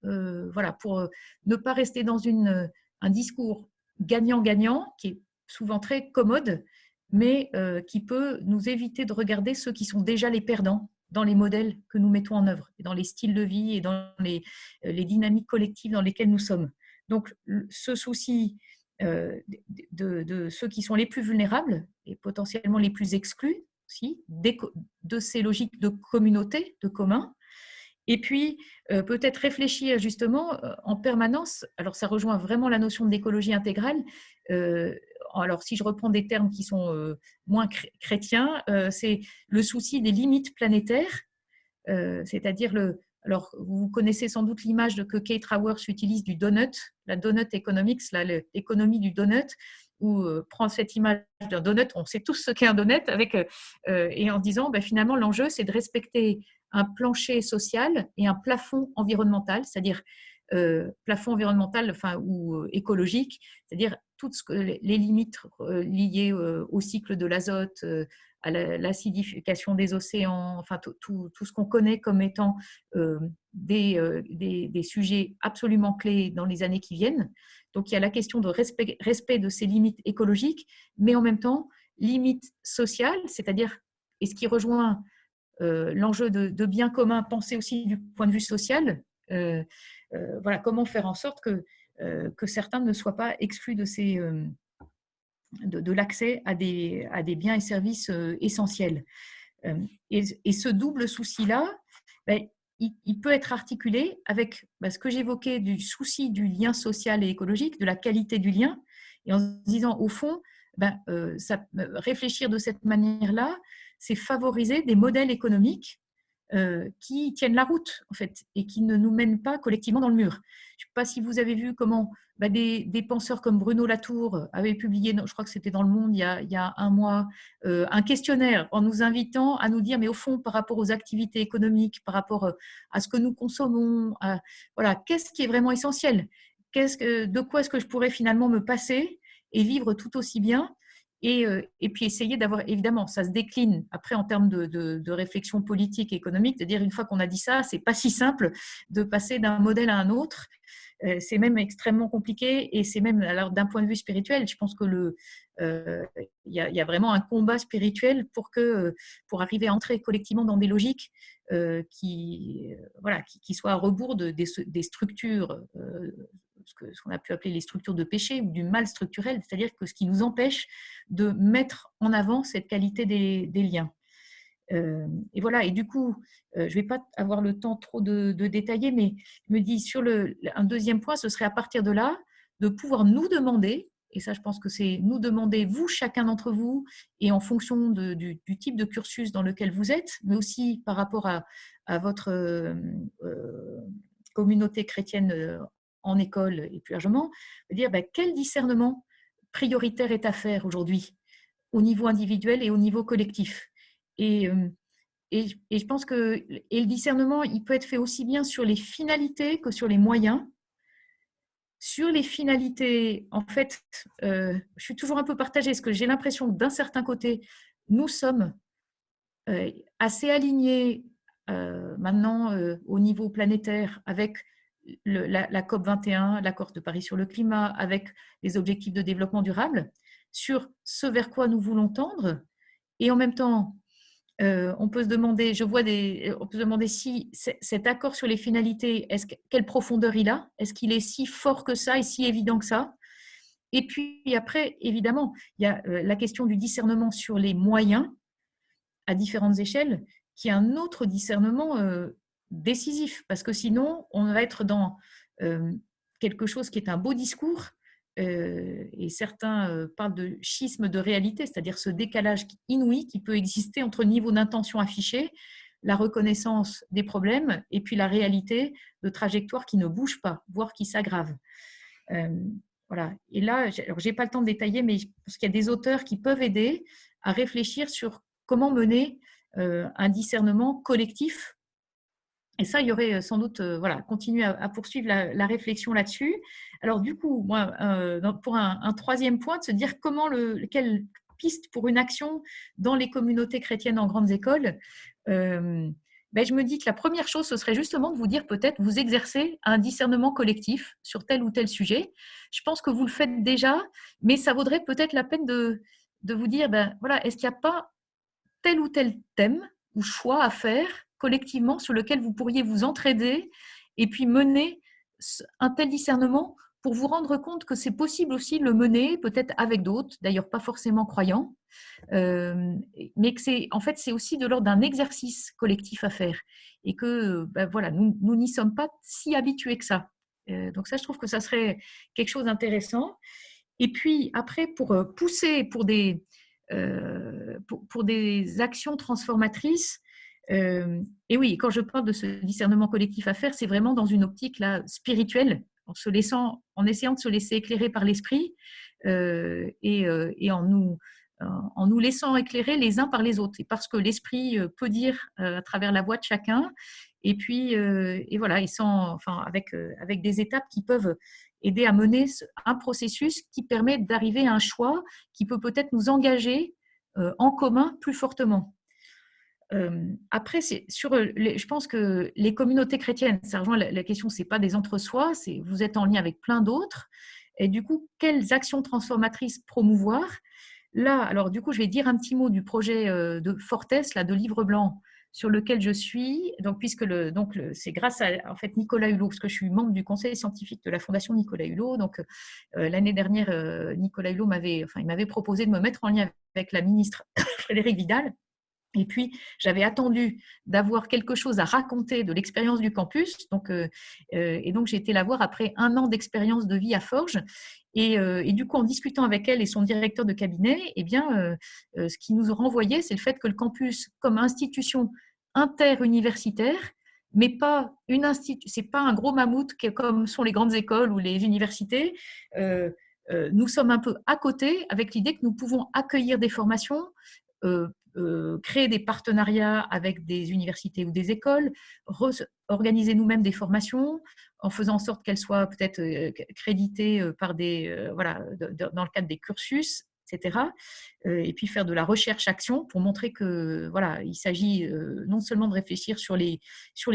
pour ne pas rester dans un discours gagnant-gagnant qui est souvent très commode, mais qui peut nous éviter de regarder ceux qui sont déjà les perdants dans les modèles que nous mettons en œuvre, et dans les styles de vie et dans les dynamiques collectives dans lesquelles nous sommes. Donc, ce souci de ceux qui sont les plus vulnérables et potentiellement les plus exclus aussi, de ces logiques de communauté, de commun. Et puis, peut-être réfléchir justement en permanence, alors ça rejoint vraiment la notion d'écologie intégrale. Alors, si je reprends des termes qui sont moins chrétiens, c'est le souci des limites planétaires, c'est-à-dire alors, vous connaissez sans doute l'image que Kate Raworth utilise du donut, la donut economics, l'économie du donut, où prend cette image d'un donut, on sait tous ce qu'est un donut, et en disant finalement l'enjeu c'est de respecter un plancher social et un plafond environnemental, c'est-à-dire plafond environnemental ou écologique, c'est-à-dire toutes les limites liées au cycle de l'azote, à l'acidification des océans, enfin tout ce qu'on connaît comme étant des sujets absolument clés dans les années qui viennent. Donc il y a la question de respect de ces limites écologiques, mais en même temps limites sociales, c'est-à-dire, et ce qui rejoint l'enjeu de bien commun pensé aussi du point de vue social, voilà, comment faire en sorte que certains ne soient pas exclus de l'accès à des biens et services essentiels. Et ce double souci-là, ben, il peut être articulé avec ce que j'évoquais du souci du lien social et écologique, de la qualité du lien, et en se disant, au fond, réfléchir de cette manière-là, c'est favoriser des modèles économiques qui tiennent la route, en fait, et qui ne nous mènent pas collectivement dans le mur. Je ne sais pas si vous avez vu comment des penseurs comme Bruno Latour avaient publié, je crois que c'était dans Le Monde il y a un mois, un questionnaire en nous invitant à nous dire, mais au fond, par rapport aux activités économiques, par rapport à ce que nous consommons, voilà, qu'est-ce qui est vraiment essentiel ? De quoi est-ce que je pourrais finalement me passer et vivre tout aussi bien ? Et puis essayer d'avoir, évidemment, ça se décline après en termes de réflexion politique et économique, de dire une fois qu'on a dit ça, c'est pas si simple de passer d'un modèle à un autre. C'est même extrêmement compliqué, et c'est même, alors d'un point de vue spirituel, je pense que y a vraiment un combat spirituel pour arriver à entrer collectivement dans des logiques qui soient à rebours des structures, ce qu'on a pu appeler les structures de péché ou du mal structurel, c'est-à-dire que ce qui nous empêche de mettre en avant cette qualité des liens. Et voilà, et du coup, je ne vais pas avoir le temps trop de détailler, mais je me dis, un deuxième point, ce serait à partir de là, de pouvoir nous demander, et ça je pense que c'est nous demander, vous, chacun d'entre vous, et en fonction du type de cursus dans lequel vous êtes, mais aussi par rapport à votre communauté chrétienne en école et plus largement, de dire quel discernement prioritaire est à faire aujourd'hui au niveau individuel et au niveau collectif. Et je pense que le discernement, il peut être fait aussi bien sur les finalités que sur les moyens. Sur les finalités, en fait, je suis toujours un peu partagée, parce que j'ai l'impression que d'un certain côté, nous sommes assez alignés maintenant au niveau planétaire avec la COP21, l'accord de Paris sur le climat, avec les objectifs de développement durable, sur ce vers quoi nous voulons tendre. Et en même temps, on peut se demander, on peut se demander si cet accord sur les finalités, quelle profondeur il a ? Est-ce qu'il est si fort que ça et si évident que ça ? Et puis après, évidemment, il y a la question du discernement sur les moyens à différentes échelles, qui est un autre discernement décisif, parce que sinon, on va être dans quelque chose qui est un beau discours, et certains parlent de schisme de réalité, c'est-à-dire ce décalage inouï qui peut exister entre le niveau d'intention affiché, la reconnaissance des problèmes, et puis la réalité de trajectoires qui ne bougent pas, voire qui s'aggravent. Voilà. Et là, je n'ai pas le temps de détailler, mais je pense qu'il y a des auteurs qui peuvent aider à réfléchir sur comment mener un discernement collectif. Et ça, il y aurait sans doute, continuer à poursuivre la réflexion là-dessus. Alors du coup, moi, pour un troisième point, de se dire quelle piste pour une action dans les communautés chrétiennes en grandes écoles, je me dis que la première chose, ce serait justement de vous dire peut-être vous exercer un discernement collectif sur tel ou tel sujet. Je pense que vous le faites déjà, mais ça vaudrait peut-être la peine de vous dire, est-ce qu'il n'y a pas tel ou tel thème ou choix à faire collectivement sur lequel vous pourriez vous entraider et puis mener un tel discernement pour vous rendre compte que c'est possible aussi de le mener, peut-être avec d'autres, d'ailleurs pas forcément croyants, mais que c'est aussi de l'ordre d'un exercice collectif à faire et que nous n'y sommes pas si habitués que ça. Donc ça, je trouve que ça serait quelque chose d'intéressant. Et puis après, pour pousser pour des actions transformatrices, et oui, quand je parle de ce discernement collectif à faire, c'est vraiment dans une optique là, spirituelle, en essayant de se laisser éclairer par l'esprit et en nous en nous laissant éclairer les uns par les autres. Et parce que l'esprit peut dire à travers la voix de chacun, et puis et voilà, et avec des étapes qui peuvent aider à mener un processus qui permet d'arriver à un choix qui peut peut-être nous engager en commun plus fortement. Après, je pense que les communautés chrétiennes, ça rejoint la question, c'est pas des entre-soi, vous êtes en lien avec plein d'autres. Et du coup, quelles actions transformatrices promouvoir? Là, alors du coup, je vais dire un petit mot du projet de Fortes, là, de Livre Blanc, sur lequel je suis. Donc, c'est grâce à en fait Nicolas Hulot, parce que je suis membre du conseil scientifique de la Fondation Nicolas Hulot. Donc, l'année dernière, Nicolas Hulot m'avait proposé de me mettre en lien avec la ministre Frédérique Vidal. Et puis, j'avais attendu d'avoir quelque chose à raconter de l'expérience du campus. Et donc, j'ai été la voir après 1 an d'expérience de vie à Forges. Et du coup, en discutant avec elle et son directeur de cabinet, ce qui nous a renvoyé, c'est le fait que le campus, comme institution interuniversitaire, mais pas c'est pas un gros mammouth comme sont les grandes écoles ou les universités. Nous sommes un peu à côté avec l'idée que nous pouvons accueillir des formations, créer des partenariats avec des universités ou des écoles, organiser nous-mêmes des formations en faisant en sorte qu'elles soient peut-être créditées par dans le cadre des cursus, etc. Et puis faire de la recherche-action pour montrer que voilà, il s'agit non seulement de réfléchir sur les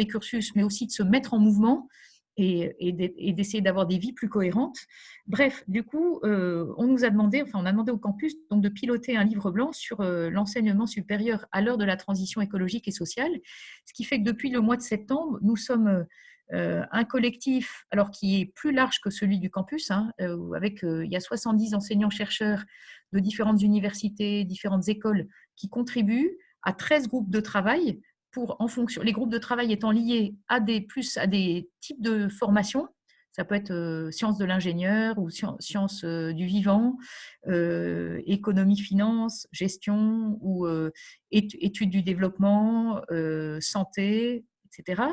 cursus, mais aussi de se mettre en mouvement et d'essayer d'avoir des vies plus cohérentes. Bref, du coup, on a demandé au campus donc, de piloter un livre blanc sur l'enseignement supérieur à l'heure de la transition écologique et sociale, ce qui fait que depuis le mois de septembre, nous sommes un collectif qui est plus large que celui du campus, il y a 70 enseignants-chercheurs de différentes universités, différentes écoles qui contribuent à 13 groupes de travail les groupes de travail étant liés à des types de formations. Ça peut être sciences de l'ingénieur ou sciences du vivant, économie, finance, gestion ou études du développement, santé, etc.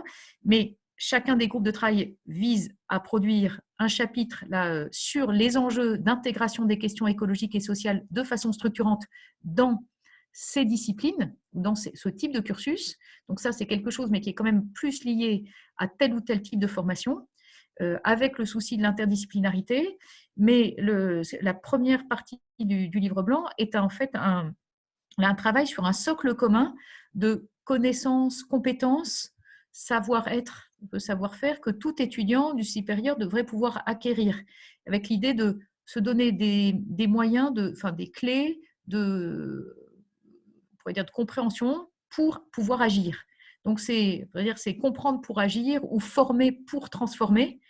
Mais chacun des groupes de travail vise à produire un chapitre sur les enjeux d'intégration des questions écologiques et sociales de façon structurante dans ces disciplines, dans ce type de cursus. Donc ça, c'est quelque chose, mais qui est quand même plus lié à tel ou tel type de formation, avec le souci de l'interdisciplinarité. Mais la première partie du livre blanc est en fait un travail sur un socle commun de connaissances, compétences, savoir-être, savoir-faire que tout étudiant du supérieur devrait pouvoir acquérir, avec l'idée de se donner des moyens, des clés de compréhension pour pouvoir agir. Donc, c'est comprendre pour agir ou former pour transformer,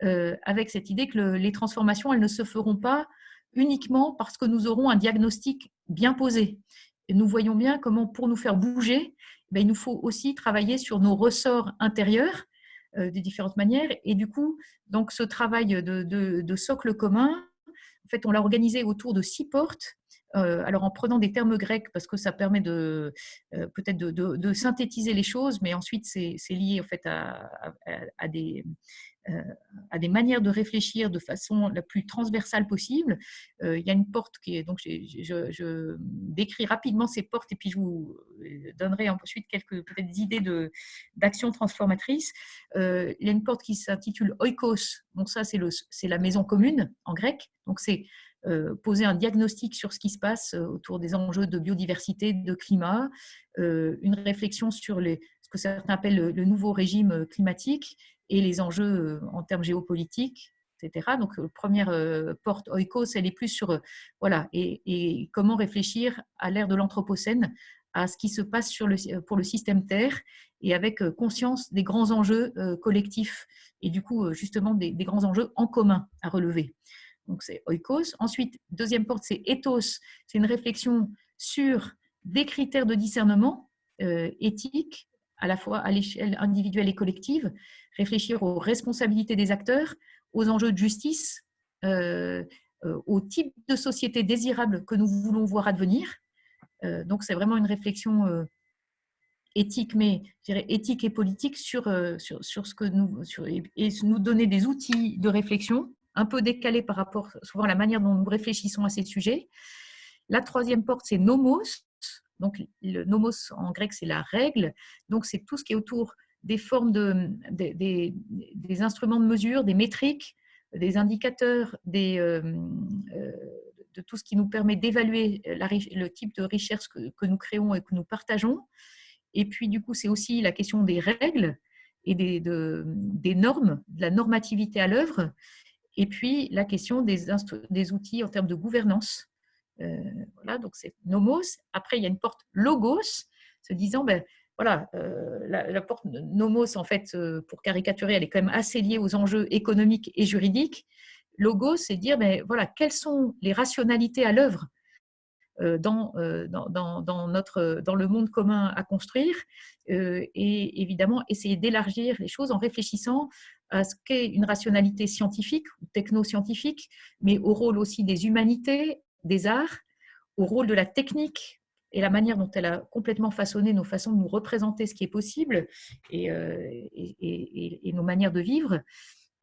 avec cette idée que les transformations, elles ne se feront pas uniquement parce que nous aurons un diagnostic bien posé. Et nous voyons bien comment, pour nous faire bouger, il nous faut aussi travailler sur nos ressorts intérieurs de différentes manières. Et du coup, donc, ce travail de socle commun, en fait, on l'a organisé autour de 6 portes. Alors en prenant des termes grecs parce que ça permet peut-être de synthétiser les choses, mais ensuite c'est lié en fait à des manières de réfléchir de façon la plus transversale possible. Il y a une porte qui est donc je décris rapidement ces portes et puis je vous donnerai ensuite quelques peut-être idées d'actions transformatrices. Il y a une porte qui s'intitule oikos. Donc ça c'est la maison commune en grec. Donc c'est poser un diagnostic sur ce qui se passe autour des enjeux de biodiversité, de climat, une réflexion sur ce que certains appellent le nouveau régime climatique et les enjeux en termes géopolitiques, etc. Donc, première porte oikos, elle est plus sur et comment réfléchir à l'ère de l'Anthropocène, à ce qui se passe pour le système Terre et avec conscience des grands enjeux collectifs et du coup, justement, des grands enjeux en commun à relever. Donc, c'est oikos. Ensuite, deuxième porte, c'est ethos. C'est une réflexion sur des critères de discernement éthique, à la fois à l'échelle individuelle et collective, réfléchir aux responsabilités des acteurs, aux enjeux de justice, au type de société désirable que nous voulons voir advenir. Donc, c'est vraiment une réflexion éthique, mais je dirais éthique et politique sur ce que et nous donner des outils de réflexion un peu décalés par rapport souvent à la manière dont nous réfléchissons à ces sujets. La troisième porte, c'est nomos. Donc, le nomos en grec, c'est la règle. Donc, c'est tout ce qui est autour des formes des instruments de mesure, des métriques, des indicateurs, de tout ce qui nous permet d'évaluer le type de recherche que nous créons et que nous partageons. Et puis, du coup, c'est aussi la question des règles et des normes, de la normativité à l'œuvre. Et puis, la question des outils en termes de gouvernance. Voilà, donc c'est nomos. Après, il y a une porte logos, se disant, ben, voilà, la porte nomos, en fait, pour caricaturer, elle est quand même assez liée aux enjeux économiques et juridiques. Logos, c'est dire, ben, voilà, quelles sont les rationalités à l'œuvre dans le monde commun à construire, et évidemment essayer d'élargir les choses en réfléchissant à ce qu'est une rationalité scientifique ou technoscientifique, mais au rôle aussi des humanités, des arts, au rôle de la technique et la manière dont elle a complètement façonné nos façons de nous représenter ce qui est possible et nos manières de vivre.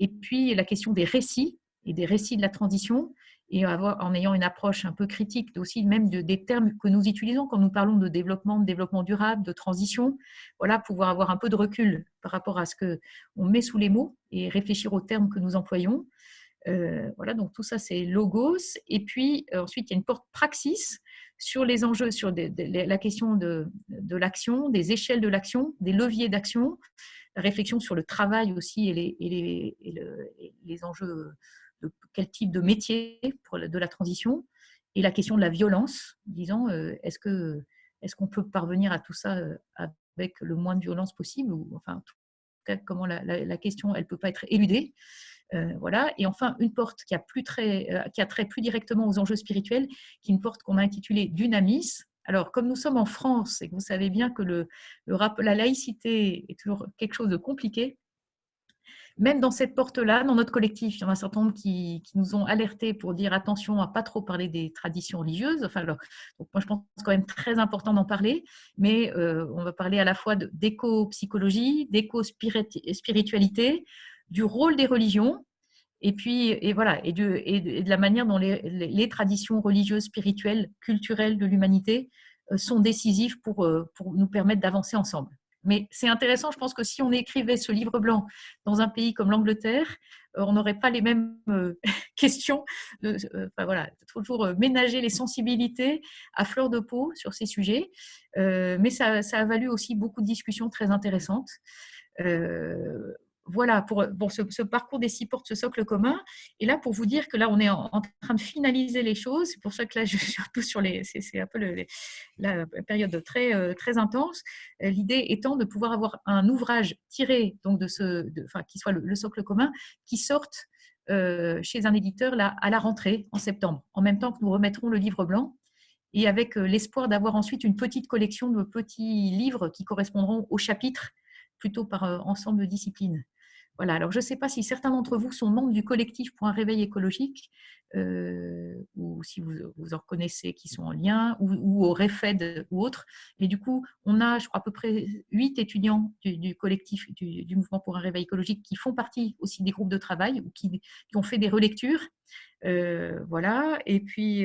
Et puis la question des récits et des récits de la transition, et en ayant une approche un peu critique aussi même des termes que nous utilisons quand nous parlons de développement durable, de transition, voilà, pouvoir avoir un peu de recul par rapport à ce qu'on met sous les mots et réfléchir aux termes que nous employons. Voilà, donc tout ça c'est logos. Et puis ensuite il y a une porte praxis sur les enjeux, sur la question de l'action, des échelles de l'action, des leviers d'action, la réflexion sur le travail aussi et les enjeux de quel type de métier de la transition, et la question de la violence, disant est-ce qu'on peut parvenir à tout ça avec le moins de violence possible, ou enfin en tout cas comment la question elle peut pas être éludée. Voilà. Et enfin, une porte qui a trait plus directement aux enjeux spirituels, qui est une porte qu'on a intitulée Dunamis. Alors, comme nous sommes en France et que vous savez bien que la laïcité est toujours quelque chose de compliqué, même dans cette porte-là, dans notre collectif, il y en a un certain nombre qui nous ont alertés pour dire attention à ne pas trop parler des traditions religieuses. Enfin, donc moi, je pense que c'est quand même très important d'en parler, mais on va parler à la fois d'éco-psychologie, d'éco-spiritualité, du rôle des religions, et puis voilà, et de la manière dont les traditions religieuses, spirituelles, culturelles de l'humanité sont décisives pour nous permettre d'avancer ensemble. Mais c'est intéressant, je pense que si on écrivait ce livre blanc dans un pays comme l'Angleterre, on n'aurait pas les mêmes questions. Enfin, voilà, toujours ménager les sensibilités à fleur de peau sur ces sujets. Mais ça a valu aussi beaucoup de discussions très intéressantes. Voilà, pour ce parcours des 6 portes, ce socle commun. Et là, pour vous dire que là, on est en train de finaliser les choses. C'est pour ça que là, je suis un peu sur c'est un peu la période très, très intense. L'idée étant de pouvoir avoir un ouvrage tiré donc qui soit le socle commun, qui sorte chez un éditeur là, à la rentrée en septembre, en même temps que nous remettrons le livre blanc, et avec l'espoir d'avoir ensuite une petite collection de petits livres qui correspondront aux chapitres, plutôt par ensemble de disciplines. Voilà. Alors, je ne sais pas si certains d'entre vous sont membres du collectif pour un réveil écologique, ou si vous en connaissez qui sont en lien, ou au REFED ou autre. Mais du coup, on a, je crois, à peu près 8 étudiants du collectif du mouvement pour un réveil écologique qui font partie aussi des groupes de travail ou qui ont fait des relectures. Voilà. Et puis,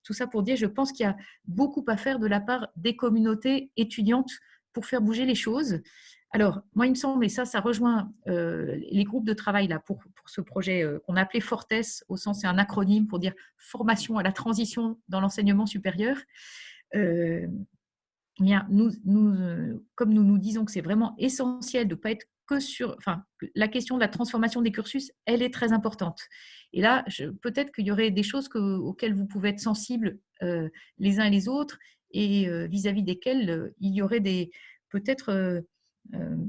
tout ça pour dire, je pense qu'il y a beaucoup à faire de la part des communautés étudiantes pour faire bouger les choses. Alors, moi, il me semble, et ça rejoint les groupes de travail là, pour ce projet qu'on a appelé Fortes, au sens, c'est un acronyme pour dire formation à la transition dans l'enseignement supérieur. Bien, comme nous disons que c'est vraiment essentiel de ne pas être que la question de la transformation des cursus, elle est très importante. Et là, peut-être qu'il y aurait des choses auxquelles vous pouvez être sensibles les uns et les autres, et vis-à-vis desquelles il y aurait peut-être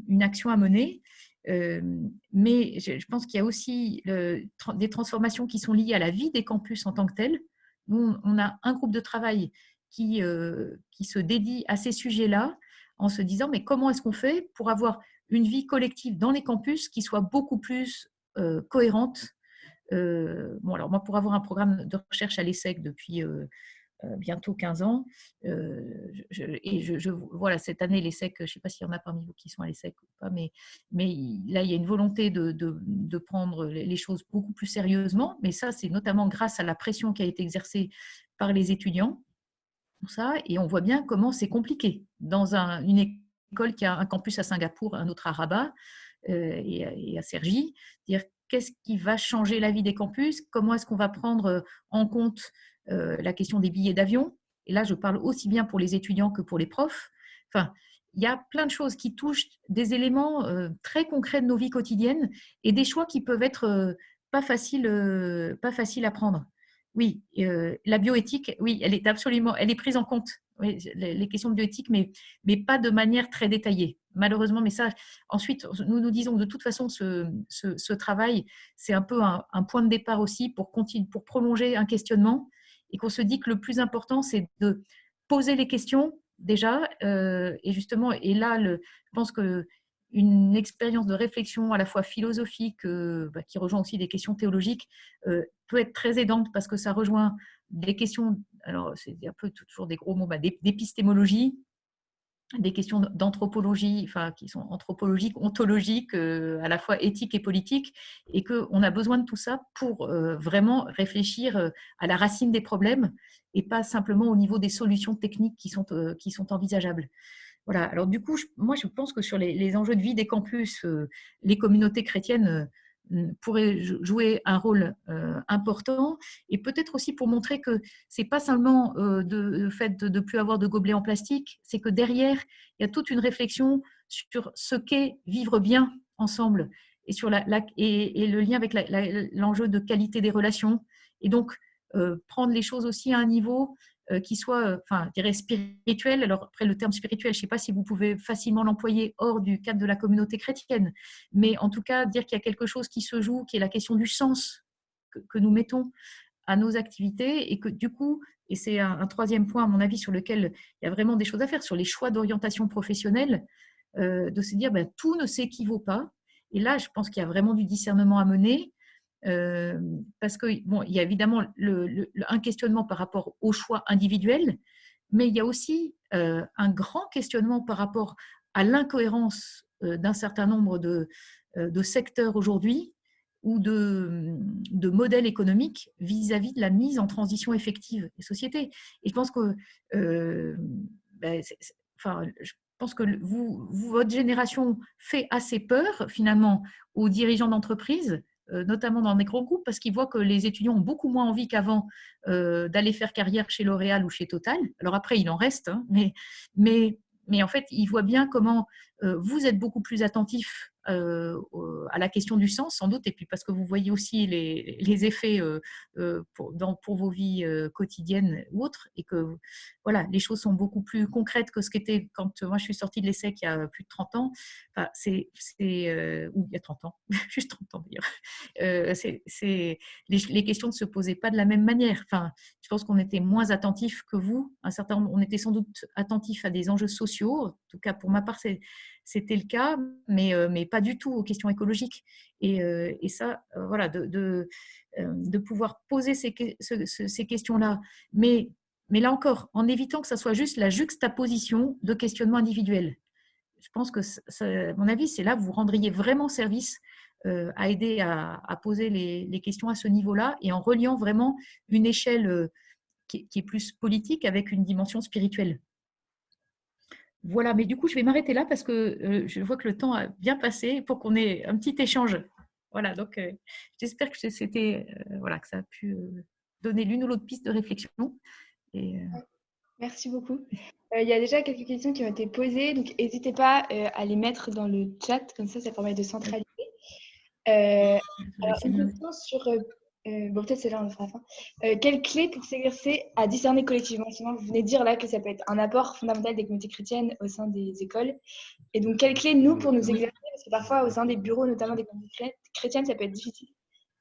une action à mener. Mais je pense qu'il y a aussi des transformations qui sont liées à la vie des campus en tant que tels. Nous, on a un groupe de travail qui se dédie à ces sujets-là, en se disant mais comment est-ce qu'on fait pour avoir une vie collective dans les campus qui soit beaucoup plus cohérente. Bon, alors moi, pour avoir un programme de recherche à l'ESSEC depuis bientôt 15 ans, voilà, cette année, l'ESSEC, je ne sais pas s'il y en a parmi vous qui sont à l'ESSEC ou pas, mais là, il y a une volonté de prendre les choses beaucoup plus sérieusement, mais ça, c'est notamment grâce à la pression qui a été exercée par les étudiants pour ça, et on voit bien comment c'est compliqué. Dans une école qui a un campus à Singapour, un autre à Rabat et à Cergy, dire qu'est-ce qui va changer la vie des campus, comment est-ce qu'on va prendre en compte la question des billets d'avion. Et là, je parle aussi bien pour les étudiants que pour les profs. Enfin, il y a plein de choses qui touchent des éléments très concrets de nos vies quotidiennes et des choix qui peuvent être pas faciles à prendre. Oui, la bioéthique, oui, elle est prise en compte, oui, les questions de bioéthique, mais pas de manière très détaillée, malheureusement. Mais ça, ensuite, nous disons que de toute façon, ce travail, c'est un peu un point de départ aussi pour prolonger un questionnement, et qu'on se dit que le plus important, c'est de poser les questions déjà, et justement, et là, je pense que une expérience de réflexion à la fois philosophique, qui rejoint aussi des questions théologiques, peut être très aidante parce que ça rejoint des questions, alors c'est un peu toujours des gros mots, d'épistémologie, des questions d'anthropologie, enfin, qui sont anthropologiques, ontologiques, à la fois éthiques et politiques, et qu'on a besoin de tout ça pour vraiment réfléchir à la racine des problèmes et pas simplement au niveau des solutions techniques qui sont envisageables. Voilà. Alors du coup, moi je pense que sur les enjeux de vie des campus, les communautés chrétiennes pourraient jouer un rôle important, et peut-être aussi pour montrer que c'est pas seulement le fait de ne plus avoir de gobelets en plastique, c'est que derrière, il y a toute une réflexion sur ce qu'est vivre bien ensemble, et sur et le lien avec l'enjeu de qualité des relations, et donc prendre les choses aussi à un niveau qui soit, enfin, je dirais spirituel. Alors après, le terme spirituel, je ne sais pas si vous pouvez facilement l'employer hors du cadre de la communauté chrétienne, mais en tout cas, dire qu'il y a quelque chose qui se joue, qui est la question du sens que nous mettons à nos activités, et que du coup, et c'est un troisième point à mon avis sur lequel il y a vraiment des choses à faire, sur les choix d'orientation professionnelle, de se dire tout ne s'équivaut pas. Et là, je pense qu'il y a vraiment du discernement à mener. Parce que bon, il y a évidemment un questionnement par rapport au choix individuel, mais il y a aussi un grand questionnement par rapport à l'incohérence d'un certain nombre de secteurs aujourd'hui, ou de modèles économiques vis-à-vis de la mise en transition effective des sociétés. Et je pense que je pense que votre génération fait assez peur finalement aux dirigeants d'entreprise, notamment dans des gros groupes, parce qu'ils voient que les étudiants ont beaucoup moins envie qu'avant d'aller faire carrière chez L'Oréal ou chez Total. Alors après, il en reste, hein, mais en fait, ils voient bien comment vous êtes beaucoup plus attentifs à la question du sens, sans doute, et puis parce que vous voyez aussi les effets pour vos vies quotidiennes ou autres, et que voilà, les choses sont beaucoup plus concrètes que ce qu'était quand moi je suis sortie de l'ESSEC il y a plus de 30 ans. Enfin, ou il y a 30 ans, juste 30 ans d'ailleurs. Les questions ne se posaient pas de la même manière. Enfin, je pense qu'on était moins attentifs que vous. On était sans doute attentifs à des enjeux sociaux. En tout cas, pour ma part, c'était le cas, mais pas du tout aux questions écologiques. Et ça, voilà, de pouvoir poser ces questions-là, mais là encore, en évitant que ça soit juste la juxtaposition de questionnements individuels. Je pense que, à mon avis, c'est là que vous rendriez vraiment service à aider à poser les questions à ce niveau-là, et en reliant vraiment une échelle qui est plus politique avec une dimension spirituelle. Voilà, mais du coup, je vais m'arrêter là parce que je vois que le temps a bien passé pour qu'on ait un petit échange. Voilà, donc j'espère que voilà, que ça a pu donner l'une ou l'autre piste de réflexion. Et, Merci beaucoup. Il y a déjà quelques questions qui ont été posées, donc n'hésitez pas à les mettre dans le chat, comme ça permet de centraliser. Alors, une question sur, bon, peut-être c'est là, on le fera à la fin. Quelle clé pour s'exercer à discerner collectivement? Sinon, vous venez de dire là que ça peut être un apport fondamental des communautés chrétiennes au sein des écoles. Et donc, quelle clé, nous, pour nous exercer? Parce que parfois, au sein des bureaux, notamment des communautés chrétiennes, ça peut être difficile.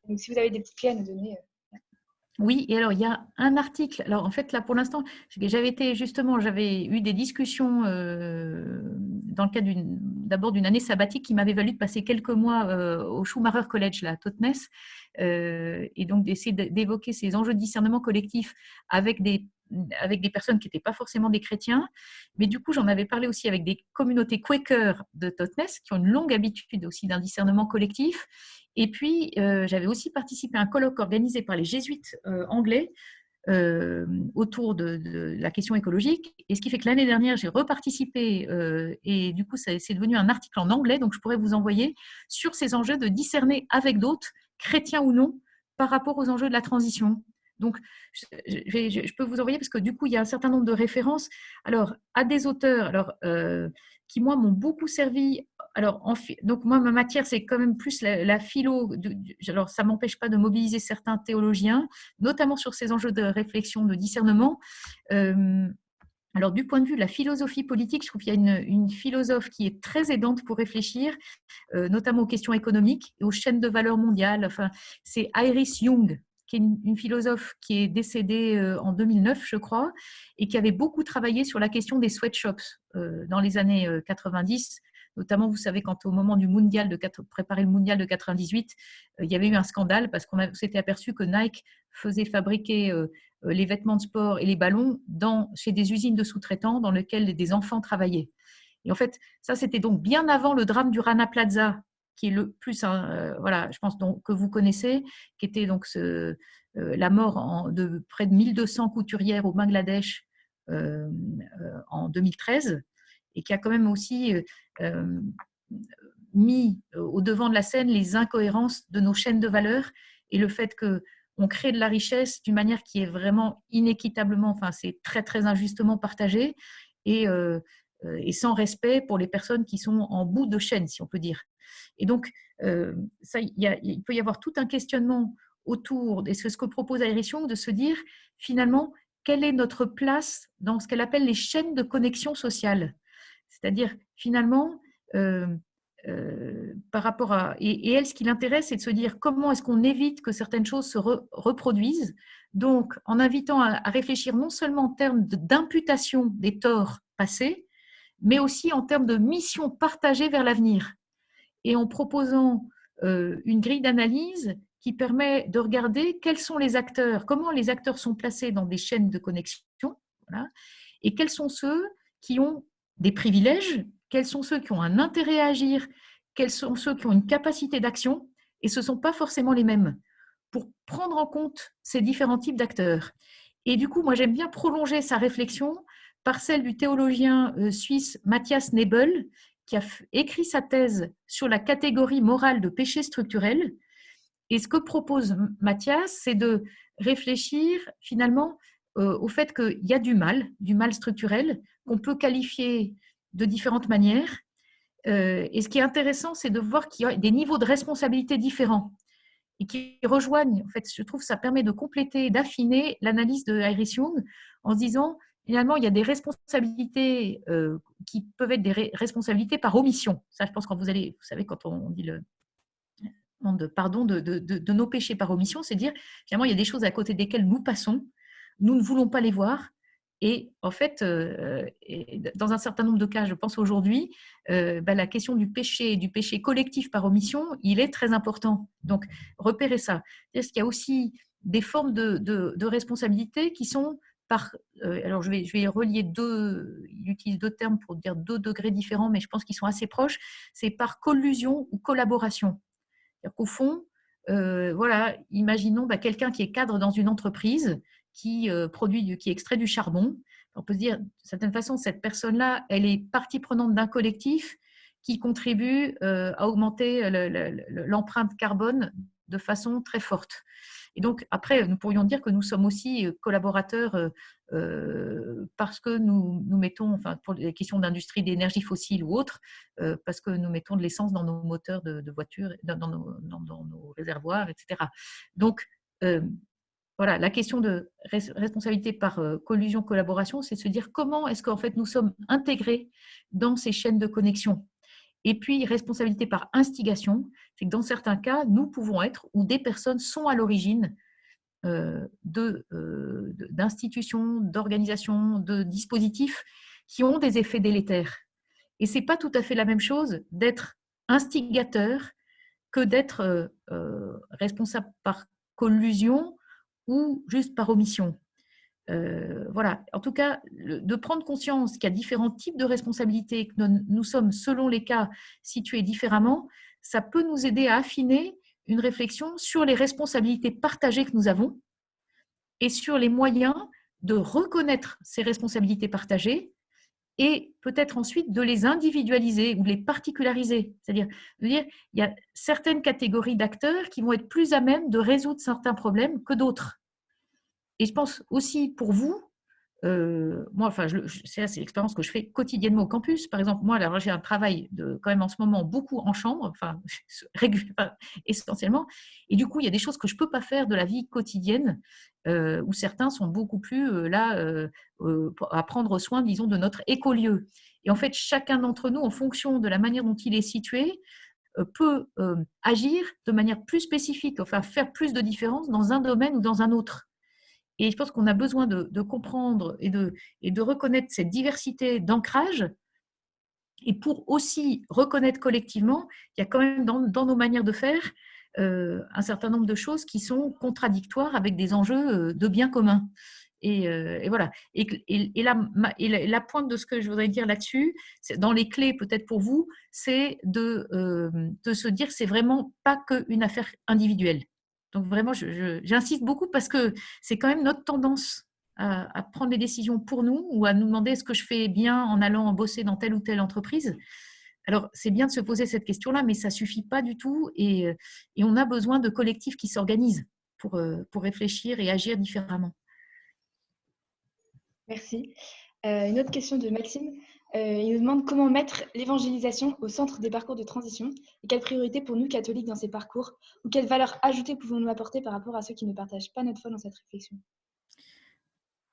Donc, si vous avez des petites clés à nous donner. Oui, et alors il y a un article. Alors en fait, là pour l'instant, j'avais eu des discussions dans le cadre d'abord d'une année sabbatique qui m'avait valu de passer quelques mois au Schumacher College, là, à Totnes, et donc d'essayer d'évoquer ces enjeux de discernement collectif avec des personnes qui n'étaient pas forcément des chrétiens. Mais du coup, j'en avais parlé aussi avec des communautés Quaker de Totnes qui ont une longue habitude aussi d'un discernement collectif. Et puis, j'avais aussi participé à un colloque organisé par les jésuites anglais autour de la question écologique. Et ce qui fait que l'année dernière, j'ai reparticipé et du coup, c'est devenu un article en anglais, donc je pourrais vous envoyer sur ces enjeux de discerner avec d'autres, chrétiens ou non, par rapport aux enjeux de la transition. Donc, je peux vous envoyer parce que du coup, il y a un certain nombre de références. Alors, à des auteurs qui, moi, m'ont beaucoup servi. Alors, donc, moi, ma matière, c'est quand même plus la philo. Alors, ça ne m'empêche pas de mobiliser certains théologiens, notamment sur ces enjeux de réflexion, de discernement. Alors, du point de vue de la philosophie politique, je trouve qu'il y a une philosophe qui est très aidante pour réfléchir, notamment aux questions économiques et aux chaînes de valeur mondiales. Enfin, c'est Iris Young, qui est une philosophe qui est décédée en 2009, je crois, et qui avait beaucoup travaillé sur la question des sweatshops dans les années 90. Notamment, vous savez, quand au moment du mondial préparer le mondial de 98, il y avait eu un scandale parce qu'on s'était aperçu que Nike faisait fabriquer les vêtements de sport et les ballons chez des usines de sous-traitants dans lesquelles des enfants travaillaient. Et en fait, ça, c'était donc bien avant le drame du Rana Plaza, qui est le plus, voilà, je pense donc, que vous connaissez, qui était donc la mort de près de 1200 couturières au Bangladesh en 2013, et qui a quand même aussi mis au devant de la scène les incohérences de nos chaînes de valeur et le fait qu'on crée de la richesse d'une manière qui est vraiment inéquitablement, enfin c'est très très injustement partagé et sans respect pour les personnes qui sont en bout de chaîne, si on peut dire. Et donc, il peut y avoir tout un questionnement autour de ce que propose Iris Young, de se dire finalement quelle est notre place dans ce qu'elle appelle les chaînes de connexion sociale. C'est-à-dire finalement, par rapport à… Et elle, ce qui l'intéresse, c'est de se dire comment est-ce qu'on évite que certaines choses se reproduisent. Donc, en invitant à réfléchir non seulement en termes d'imputation des torts passés, mais aussi en termes de mission partagée vers l'avenir. Et en proposant une grille d'analyse qui permet de regarder quels sont les acteurs, comment les acteurs sont placés dans des chaînes de connexion, voilà, et quels sont ceux qui ont des privilèges, quels sont ceux qui ont un intérêt à agir, quels sont ceux qui ont une capacité d'action, et ce ne sont pas forcément les mêmes, pour prendre en compte ces différents types d'acteurs. Et du coup, moi, j'aime bien prolonger sa réflexion par celle du théologien suisse Matthias Nebel, qui a écrit sa thèse sur la catégorie morale de péché structurel. Et ce que propose Matthias, c'est de réfléchir finalement au fait qu'il y a du mal structurel, qu'on peut qualifier de différentes manières. Et ce qui est intéressant, c'est de voir qu'il y a des niveaux de responsabilité différents et qui rejoignent, en fait, je trouve que ça permet de compléter, d'affiner l'analyse de Iris Young en se disant, finalement, il y a des responsabilités qui peuvent être des responsabilités par omission. Ça, je pense, vous savez, quand on dit pardon de nos péchés par omission, c'est dire, finalement, il y a des choses à côté desquelles nous passons, nous ne voulons pas les voir. Et en fait, dans un certain nombre de cas, je pense aujourd'hui, la question du péché collectif par omission, il est très important. Donc, repérez ça. C'est-à-dire qu'il y a aussi des formes de responsabilité qui sont alors je vais relier il utilise deux termes pour dire deux degrés différents, mais je pense qu'ils sont assez proches. C'est par collusion ou collaboration. C'est-à-dire qu'au fond, voilà, imaginons quelqu'un qui est cadre dans une entreprise qui extrait du charbon. On peut se dire, d'une certaine façon, cette personne-là, elle est partie prenante d'un collectif qui contribue à augmenter l'empreinte carbone de façon très forte. Et donc, après, nous pourrions dire que nous sommes aussi collaborateurs parce que nous mettons, enfin, pour les questions d'industrie d'énergie fossile ou autre, parce que nous mettons de l'essence dans nos moteurs de voitures, dans nos réservoirs, etc. Donc, voilà, la question de responsabilité par collusion, collaboration, c'est de se dire comment est-ce qu'en fait nous sommes intégrés dans ces chaînes de connexion. Et puis, responsabilité par instigation, c'est que dans certains cas, nous pouvons être, ou des personnes sont à l'origine d'institutions, d'organisations, de dispositifs qui ont des effets délétères. Et ce n'est pas tout à fait la même chose d'être instigateur que d'être responsable par collusion ou juste par omission. Voilà. En tout cas, de prendre conscience qu'il y a différents types de responsabilités, que nous sommes, selon les cas, situés différemment, ça peut nous aider à affiner une réflexion sur les responsabilités partagées que nous avons et sur les moyens de reconnaître ces responsabilités partagées et peut-être ensuite de les individualiser ou de les particulariser. C'est-à-dire, il y a certaines catégories d'acteurs qui vont être plus à même de résoudre certains problèmes que d'autres. Et je pense aussi pour vous, moi, enfin, c'est l'expérience que je fais quotidiennement au campus. Par exemple, moi, alors j'ai un travail quand même en ce moment beaucoup en chambre, enfin, essentiellement. Et du coup, il y a des choses que je ne peux pas faire de la vie quotidienne, où certains sont beaucoup plus là à prendre soin, disons, de notre écolieu. Et en fait, chacun d'entre nous, en fonction de la manière dont il est situé, peut agir de manière plus spécifique, enfin faire plus de différence dans un domaine ou dans un autre. Et je pense qu'on a besoin de comprendre et de reconnaître cette diversité d'ancrage. Et pour aussi reconnaître collectivement, il y a quand même dans nos manières de faire un certain nombre de choses qui sont contradictoires avec des enjeux de bien commun. Et voilà. Et la pointe de ce que je voudrais dire là-dessus, dans les clés peut-être pour vous, c'est de se dire que c'est vraiment pas qu'une affaire individuelle. Donc vraiment, j'insiste beaucoup parce que c'est quand même notre tendance à prendre les décisions pour nous ou à nous demander est-ce que je fais bien en allant bosser dans telle ou telle entreprise. Alors, c'est bien de se poser cette question-là, mais ça ne suffit pas du tout et on a besoin de collectifs qui s'organisent pour réfléchir et agir différemment. Merci. Une autre question de Maxime. Il nous demande comment mettre l'évangélisation au centre des parcours de transition et quelle priorité pour nous catholiques dans ces parcours ou quelle valeur ajoutée pouvons-nous apporter par rapport à ceux qui ne partagent pas notre foi dans cette réflexion.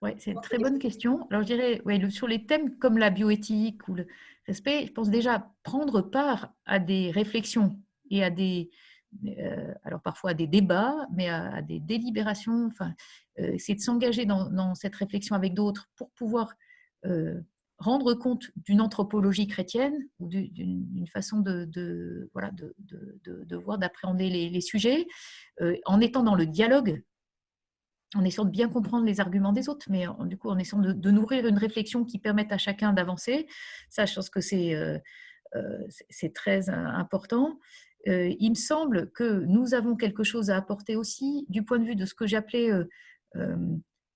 Oui, c'est une très bonne question. Alors, je dirais, sur les thèmes comme la bioéthique ou le respect, je pense déjà prendre part à des réflexions et à alors parfois à des débats, mais à des délibérations. Enfin, c'est de s'engager dans cette réflexion avec d'autres pour pouvoir rendre compte d'une anthropologie chrétienne ou d'une façon de voir, d'appréhender les sujets, en étant dans le dialogue, en essayant de bien comprendre les arguments des autres, mais du coup en essayant de nourrir une réflexion qui permette à chacun d'avancer. Ça, je pense que c'est très important. Il me semble que nous avons quelque chose à apporter aussi du point de vue de ce que j'appelais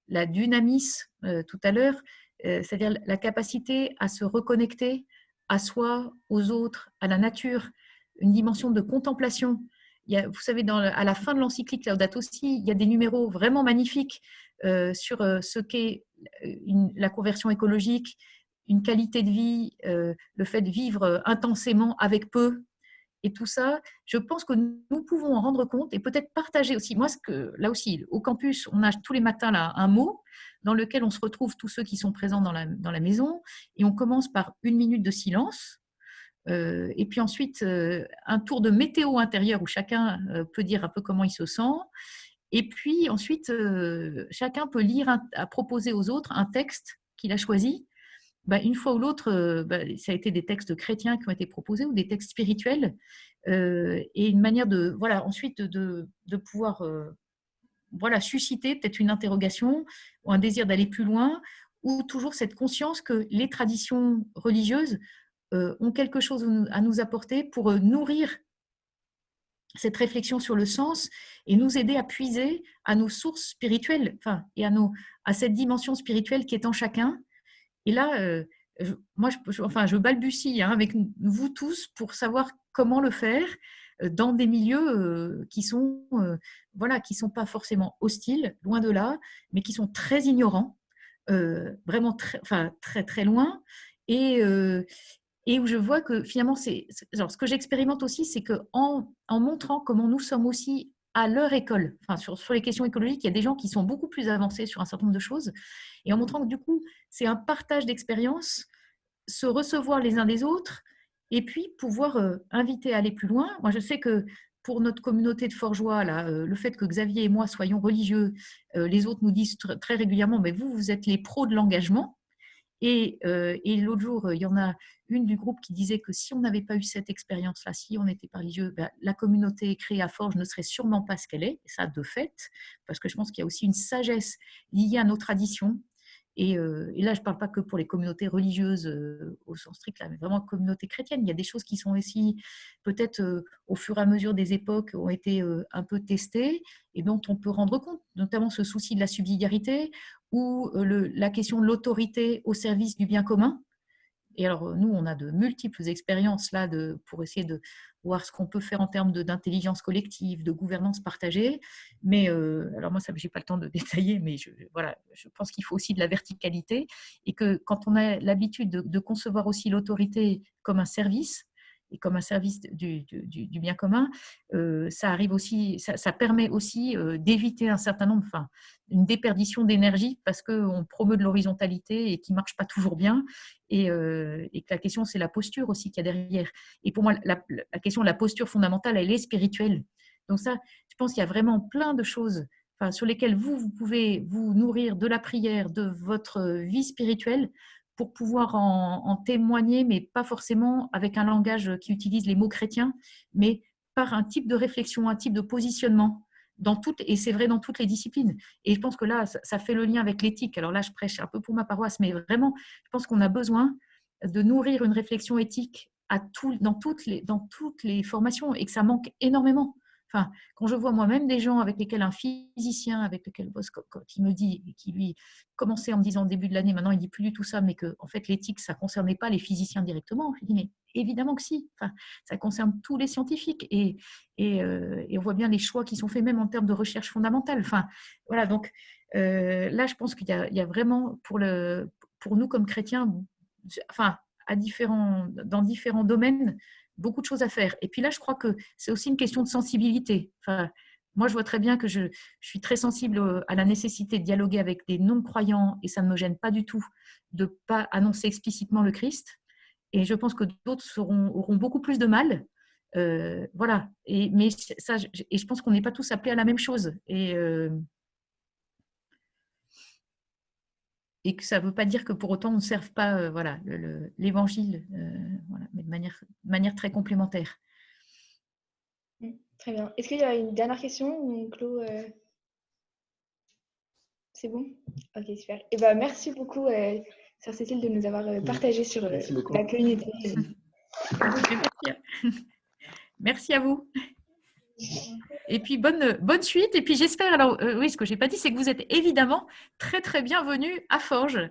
la dynamis tout à l'heure, c'est-à-dire la capacité à se reconnecter à soi, aux autres, à la nature, une dimension de contemplation. Vous savez, à la fin de l'encyclique Laudato Si, il y a des numéros vraiment magnifiques sur ce qu'est la conversion écologique, une qualité de vie, le fait de vivre intensément avec peu. Et tout ça, je pense que nous pouvons en rendre compte et peut-être partager aussi. Moi, là aussi, au campus, on a tous les matins là, un mot dans lequel on se retrouve tous ceux qui sont présents dans la maison et on commence par 1 minute de silence. Et puis ensuite, un tour de météo intérieur où chacun peut dire un peu comment il se sent. Et puis ensuite, chacun peut lire, proposer aux autres un texte qu'il a choisi. Une fois ou l'autre, ça a été des textes chrétiens qui ont été proposés ou des textes spirituels. Et une manière ensuite de pouvoir susciter peut-être une interrogation ou un désir d'aller plus loin, ou toujours cette conscience que les traditions religieuses ont quelque chose à nous apporter pour nourrir cette réflexion sur le sens et nous aider à puiser à nos sources spirituelles, et à cette dimension spirituelle qui est en chacun. Et là, je balbutie avec vous tous pour savoir comment le faire dans des milieux qui sont pas forcément hostiles, loin de là, mais qui sont très ignorants, vraiment très très loin, et où je vois que finalement, ce que j'expérimente aussi, c'est qu'en montrant comment nous sommes aussi à leur école, sur les questions écologiques, il y a des gens qui sont beaucoup plus avancés sur un certain nombre de choses, et en montrant que du coup, c'est un partage d'expériences, se recevoir les uns des autres, et puis pouvoir inviter à aller plus loin. Moi, je sais que pour notre communauté de Forgeois, là, le fait que Xavier et moi soyons religieux, les autres nous disent très régulièrement, mais vous êtes les pros de l'engagement. Et l'autre jour, il y en a une du groupe qui disait que si on n'avait pas eu cette expérience-là, si on n'était pas religieux, la communauté créée à Forges ne serait sûrement pas ce qu'elle est, et ça de fait, parce que je pense qu'il y a aussi une sagesse liée à nos traditions Et là, je ne parle pas que pour les communautés religieuses au sens strict, là, mais vraiment communautés chrétiennes. Il y a des choses qui sont aussi, peut-être au fur et à mesure des époques, ont été un peu testées et dont on peut rendre compte, notamment ce souci de la subsidiarité ou la question de l'autorité au service du bien commun. Et alors, nous, on a de multiples expériences là pour essayer de voir ce qu'on peut faire en termes d'intelligence collective, de gouvernance partagée. Mais alors moi, je n'ai pas le temps de détailler, mais voilà, je pense qu'il faut aussi de la verticalité et que quand on a l'habitude de concevoir aussi l'autorité comme un service, et comme un service du bien commun, ça arrive aussi, ça permet aussi d'éviter un certain nombre, enfin, une déperdition d'énergie parce qu'on promeut de l'horizontalité et qui ne marche pas toujours bien. Et que la question, c'est la posture aussi qu'il y a derrière. Et pour moi, la question de la posture fondamentale, elle est spirituelle. Donc ça, je pense qu'il y a vraiment plein de choses sur lesquelles vous pouvez vous nourrir de la prière, de votre vie spirituelle, pour pouvoir en témoigner, mais pas forcément avec un langage qui utilise les mots chrétiens, mais par un type de réflexion, un type de positionnement, et c'est vrai dans toutes les disciplines. Et je pense que là, ça fait le lien avec l'éthique. Alors là, je prêche un peu pour ma paroisse, mais vraiment, je pense qu'on a besoin de nourrir une réflexion éthique dans toutes les formations et que ça manque énormément. Enfin, quand je vois moi-même des gens avec lesquels un physicien, avec lequel quand il me dit, qui lui commençait en me disant au début de l'année, maintenant il dit plus du tout ça, mais que en fait l'éthique ça concernait pas les physiciens directement. Je dis mais évidemment que si. Enfin, ça concerne tous les scientifiques et on voit bien les choix qui sont faits même en termes de recherche fondamentale. Enfin, voilà. Donc là, je pense qu'il y a vraiment pour nous comme chrétiens, enfin dans différents domaines, beaucoup de choses à faire. Et puis là, je crois que c'est aussi une question de sensibilité. Enfin, moi, je vois très bien que je suis très sensible à la nécessité de dialoguer avec des non-croyants et ça ne me gêne pas du tout de ne pas annoncer explicitement le Christ. Et je pense que d'autres auront beaucoup plus de mal. Voilà. Mais je pense qu'on n'est pas tous appelés à la même chose. Et que ça ne veut pas dire que pour autant on ne serve pas voilà, l'évangile, voilà, mais de manière très complémentaire. Très bien. Est-ce qu'il y a une dernière question ou on clôt C'est bon? Ok, super. Et ben, merci beaucoup, Sœur Cécile, de nous avoir partagé sur la communauté. Merci à vous. Et puis, bonne suite. Et puis, j'espère, alors, oui, ce que je n'ai pas dit, c'est que vous êtes évidemment très, très bienvenus à Forges.